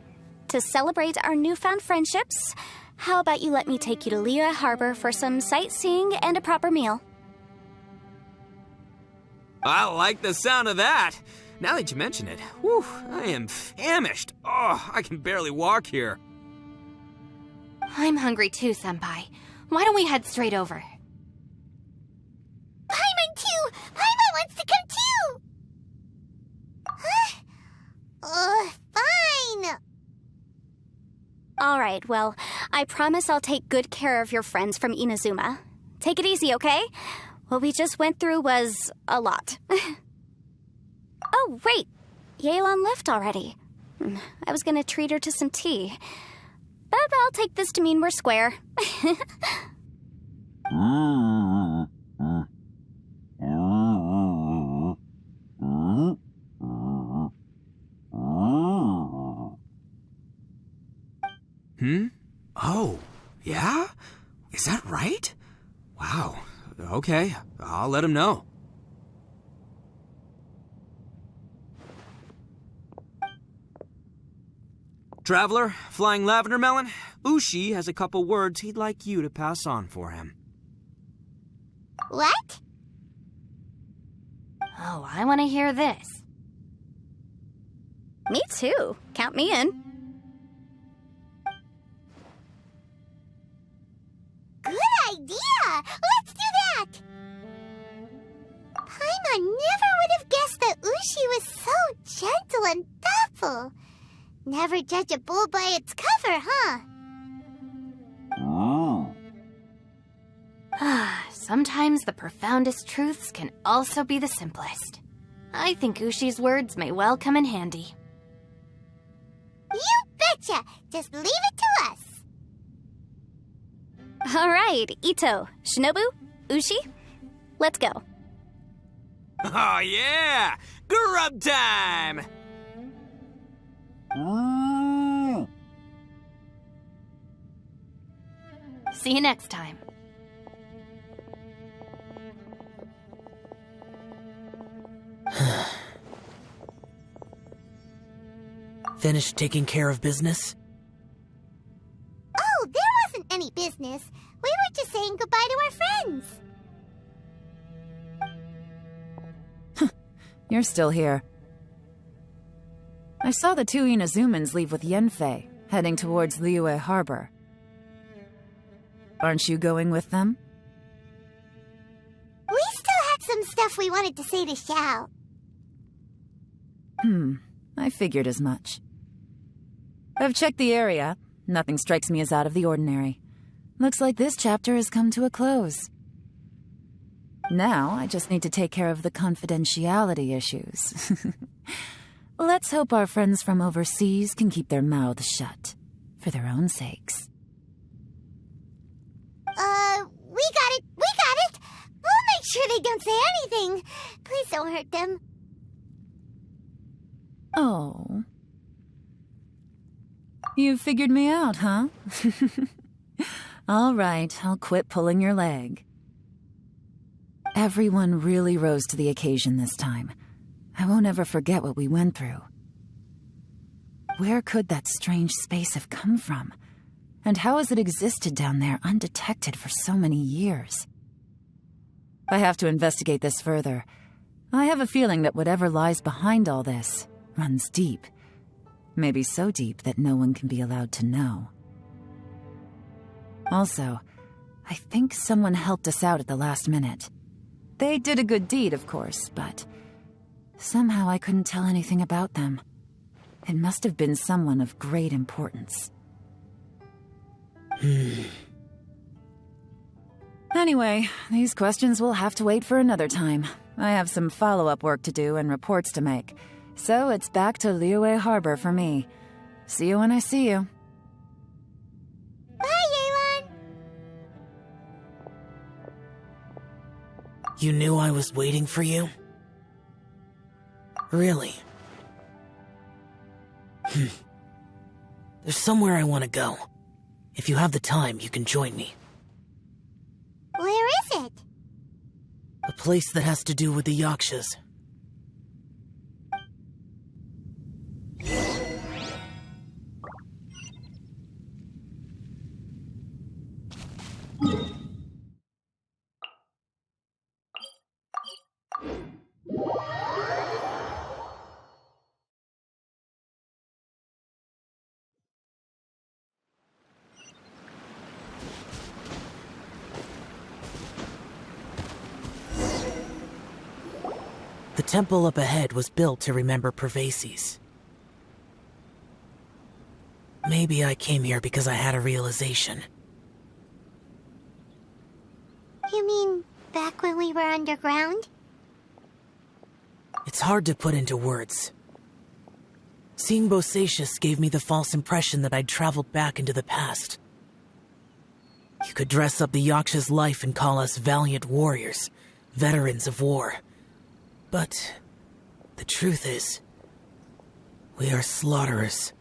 To celebrate our newfound friendships, how about you let me take you to Liyue Harbor for some sightseeing and a proper meal? I like the sound of that. Now that you mention it, whew, I am famished. Oh, I can barely walk here. I'm hungry too, Senpai. Why don't we head straight over? Paimon too! Paimon wants to come too! Huh? Fine! Alright, well, I promise I'll take good care of your friends from Inazuma. Take it easy, okay? What we just went through was a lot. Oh, wait! Yelan left already. I was gonna treat her to some tea. But I'll take this to mean we're square. Oh, yeah? Is that right? Wow. Okay, I'll let him know. Traveler, Flying Lavender Melon, Ushi has a couple words he'd like you to pass on for him. What? Oh, I want to hear this. Me too. Count me in. Good idea! Let's do that! Paimon never would have guessed that Ushi was so gentle and thoughtful. Never judge a bull by its cover, huh? Sometimes the profoundest truths can also be the simplest. I think Ushi's words may well come in handy. You betcha! Just leave it to us! Alright, Ito, Shinobu, Ushi, let's go. Oh yeah! Grub time! See you next time. Finished taking care of business? Oh, there wasn't any business. We were just saying goodbye to our friends. You're still here. I saw the two Inazumans leave with Yenfei, heading towards Liyue Harbor. Aren't you going with them? We still had some stuff we wanted to say to Xiao. I figured as much. I've checked the area. Nothing strikes me as out of the ordinary. Looks like this chapter has come to a close. Now, I just need to take care of the confidentiality issues. Let's hope our friends from overseas can keep their mouths shut, for their own sakes. We got it! We got it! We'll make sure they don't say anything. Please don't hurt them. Oh. You figured me out, huh? All right, I'll quit pulling your leg. Everyone really rose to the occasion this time. I won't ever forget what we went through. Where could that strange space have come from? And how has it existed down there undetected for so many years? I have to investigate this further. I have a feeling that whatever lies behind all this runs deep. Maybe so deep that no one can be allowed to know. Also, I think someone helped us out at the last minute. They did a good deed, of course, but somehow I couldn't tell anything about them. It must have been someone of great importance. Anyway, these questions will have to wait for another time. I have some follow-up work to do and reports to make. So it's back to Liyue Harbor for me. See you when I see you. Bye, Yelan! You knew I was waiting for you? Really? There's somewhere I want to go. If you have the time, you can join me. Where is it? A place that has to do with the Yakshas. The temple up ahead was built to remember Pervases. Maybe I came here because I had a realization. You mean back when we were underground? It's hard to put into words. Seeing Bosacius gave me the false impression that I'd traveled back into the past. You could dress up the Yaksha's life and call us valiant warriors, veterans of war. But the truth is, we are slaughterers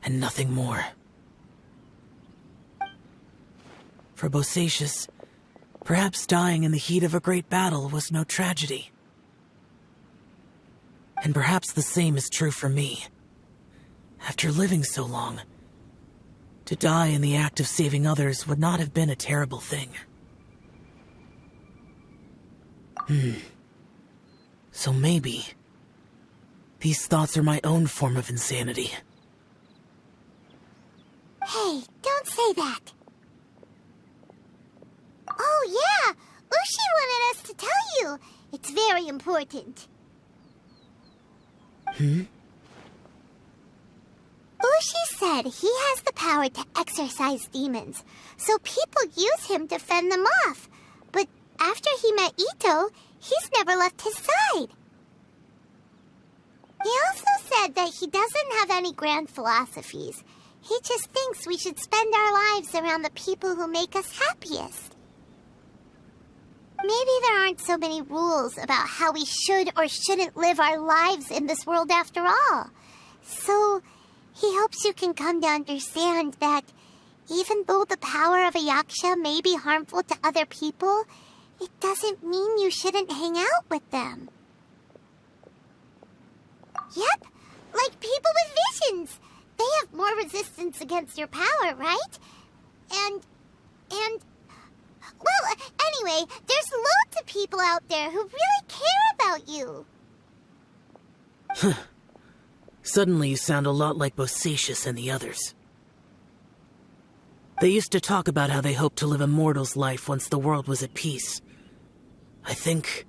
and nothing more. For Bosacius, perhaps dying in the heat of a great battle was no tragedy. And perhaps the same is true for me. After living so long, to die in the act of saving others would not have been a terrible thing. So maybe these thoughts are my own form of insanity. Hey, don't say that. Oh yeah, Ushi wanted us to tell you. It's very important. Ushi said he has the power to exorcise demons, so people use him to fend them off. But after he met Ito, he's never left his side. He also said that he doesn't have any grand philosophies. He just thinks we should spend our lives around the people who make us happiest. Maybe there aren't so many rules about how we should or shouldn't live our lives in this world after all. So, he hopes you can come to understand that even though the power of a Yaksha may be harmful to other people, it doesn't mean you shouldn't hang out with them. Yep, like people with visions. They have more resistance against your power, right? And... Well, anyway, there's loads of people out there who really care about you. Suddenly you sound a lot like Bosacius and the others. They used to talk about how they hoped to live a mortal's life once the world was at peace. I think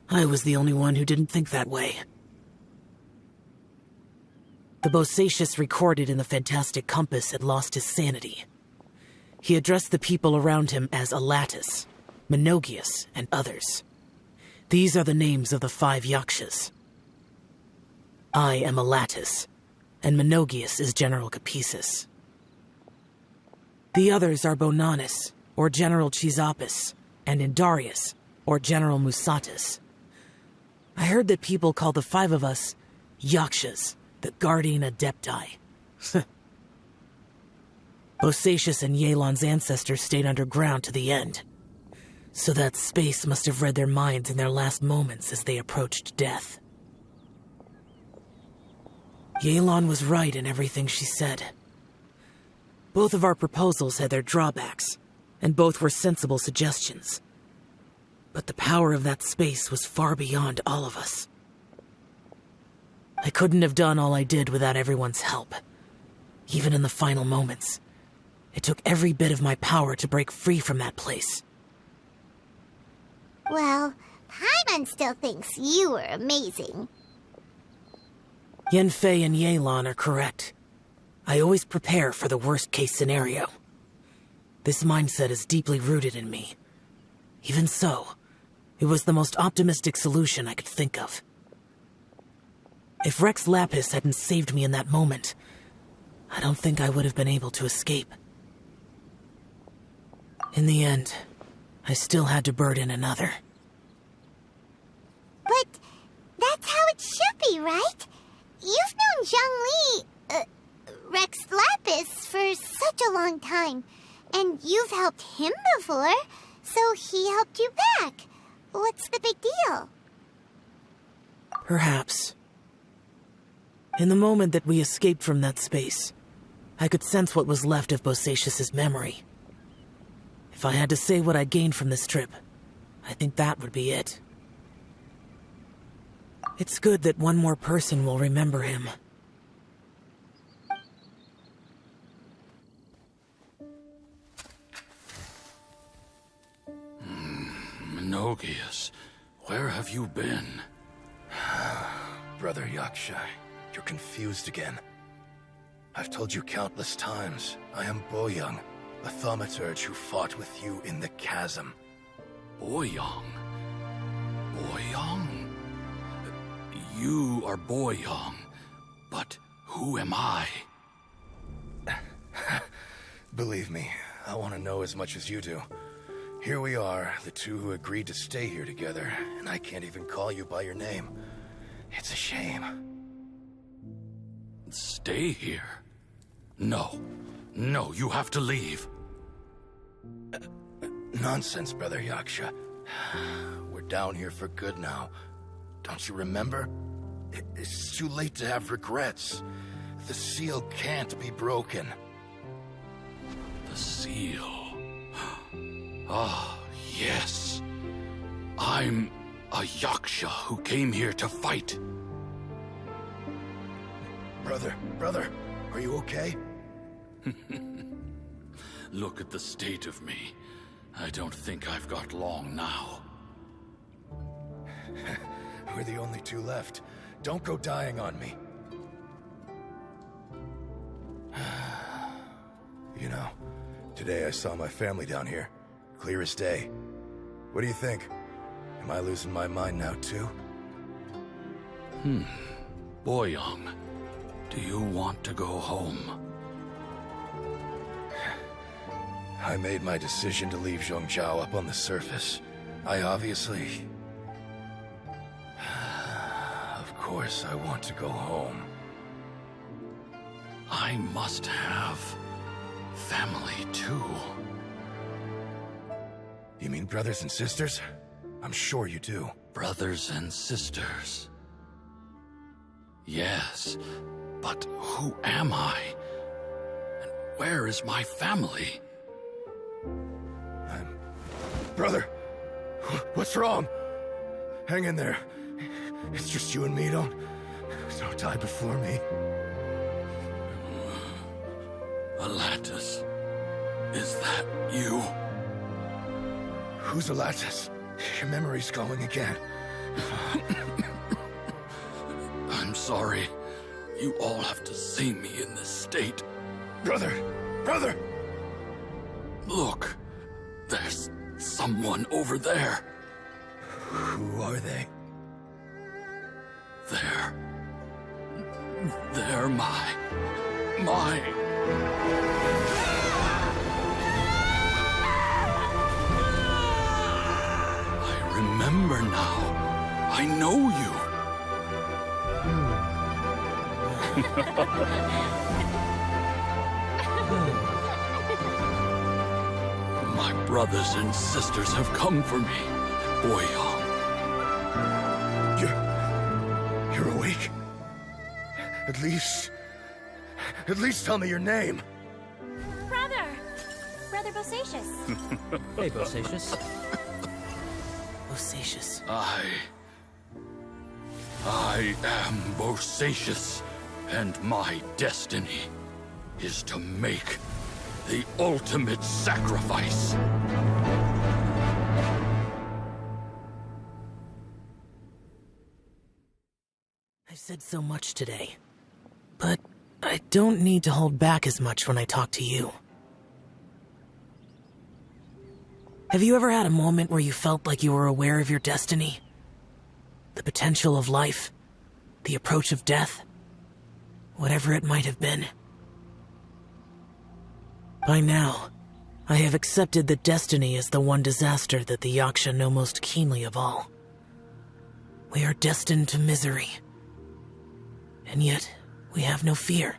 I was the only one who didn't think that way. The Bosacius recorded in the Fantastic Compass had lost his sanity. He addressed the people around him as Alatus, Menogias, and others. These are the names of the 5 Yakshas. I am Alatus, and Menogias is General Capisis. The others are Bonanis, or General Chisapis, and Indarius, or General Musatis. I heard that people call the 5 of us Yakshas, the Guardian Adepti. Bosacius and Yelan's ancestors stayed underground to the end, so that space must have read their minds in their last moments as they approached death. Yelan was right in everything she said. Both of our proposals had their drawbacks, and both were sensible suggestions. But the power of that space was far beyond all of us. I couldn't have done all I did without everyone's help. Even in the final moments, it took every bit of my power to break free from that place. Well, Paimon still thinks you were amazing. Yanfei and Yelan are correct. I always prepare for the worst-case scenario. This mindset is deeply rooted in me. Even so, it was the most optimistic solution I could think of. If Rex Lapis hadn't saved me in that moment, I don't think I would have been able to escape. In the end, I still had to burden another. But that's how it should be, right? You've known Zhongli, Rex Lapis, for such a long time. And you've helped him before, so he helped you back. What's the big deal? Perhaps. In the moment that we escaped from that space, I could sense what was left of Bosacius's memory. If I had to say what I gained from this trip, I think that would be it. It's good that one more person will remember him. Menogias, where have you been? Brother Yaksha, you're confused again. I've told you countless times, I am Boyoung, a thaumaturge who fought with you in the chasm. Boyoung? Boyoung? You are Boyoung, but who am I? Believe me, I want to know as much as you do. Here we are, the two who agreed to stay here together, and I can't even call you by your name. It's a shame. Stay here? No. No, you have to leave. Nonsense, Brother Yaksha. We're down here for good now. Don't you remember? It's too late to have regrets. The seal can't be broken. The seal. Ah, yes. I'm a Yaksha who came here to fight. Brother, are you okay? Look at the state of me. I don't think I've got long now. We're the only two left. Don't go dying on me. You know, today I saw my family down here. Clear as day. What do you think? Am I losing my mind now too? Boyoung, do you want to go home? I made my decision to leave Zhongzhou up on the surface. I obviously... Of course I want to go home. I must have family too. You mean brothers and sisters? I'm sure you do. Brothers and sisters. Yes, but who am I? And where is my family? Brother! What's wrong? Hang in there. It's just you and me, don't die before me. Alatus, is that you? Who's Alatus? Your memory's going again. I'm sorry. You all have to see me in this state. Brother! Look, there's someone over there. Who are they? They're my... I remember now. I know you. My brothers and sisters have come for me, Boyong. You're awake? At least tell me your name. Brother Bosacious. Hey, Bosacious. Bosacious. I am Bosacious, and my destiny is to make the ultimate sacrifice. I've said so much today, but I don't need to hold back as much when I talk to you. Have you ever had a moment where you felt like you were aware of your destiny? The potential of life? The approach of death? Whatever it might have been. By now, I have accepted that destiny is the one disaster that the Yaksha know most keenly of all. We are destined to misery. And yet, we have no fear.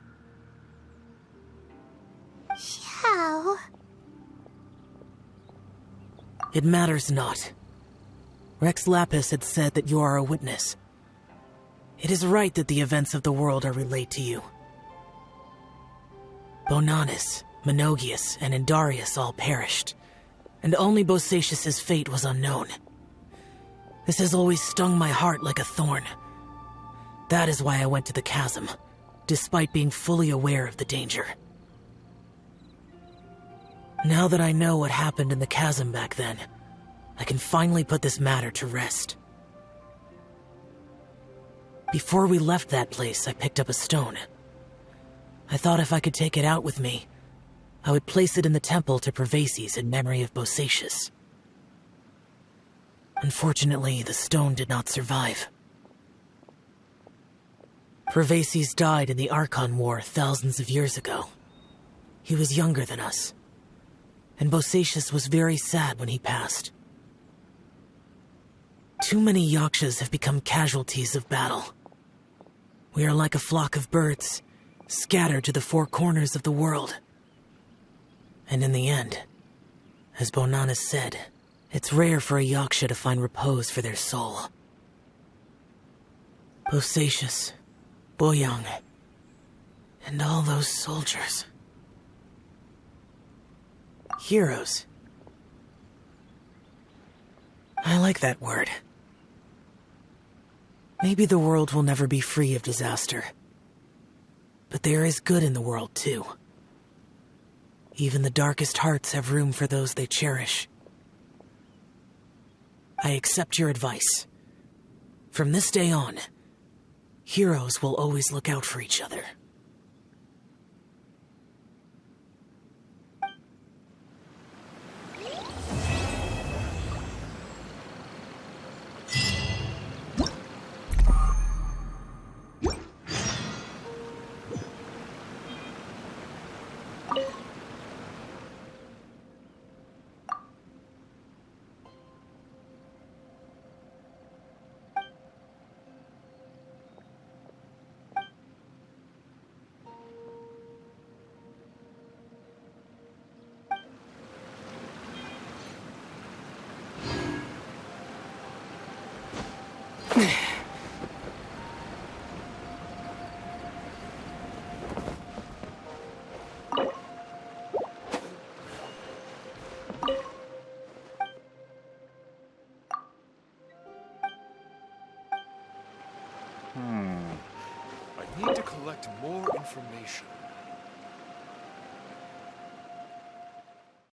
Xiao. It matters not. Rex Lapis had said that you are a witness. It is right that the events of the world are relayed to you. Bonanis, Menogias, and Indarius all perished, and only Bosacious's fate was unknown. This has always stung my heart like a thorn. That is why I went to the chasm, despite being fully aware of the danger. Now that I know what happened in the chasm back then, I can finally put this matter to rest. Before we left that place, I picked up a stone. I thought if I could take it out with me, I would place it in the temple to Pervases in memory of Bosacious. Unfortunately, the stone did not survive. Pervases died in the Archon War thousands of years ago. He was younger than us, and Bosacious was very sad when he passed. Too many Yakshas have become casualties of battle. We are like a flock of birds, scattered to the four corners of the world. And in the end, as Bonanis said, it's rare for a Yaksha to find repose for their soul. Bosacious, Boyong, and all those soldiers. Heroes. I like that word. Maybe the world will never be free of disaster. But there is good in the world, too. Even the darkest hearts have room for those they cherish. I accept your advice. From this day on, heroes will always look out for each other. I need to collect more information.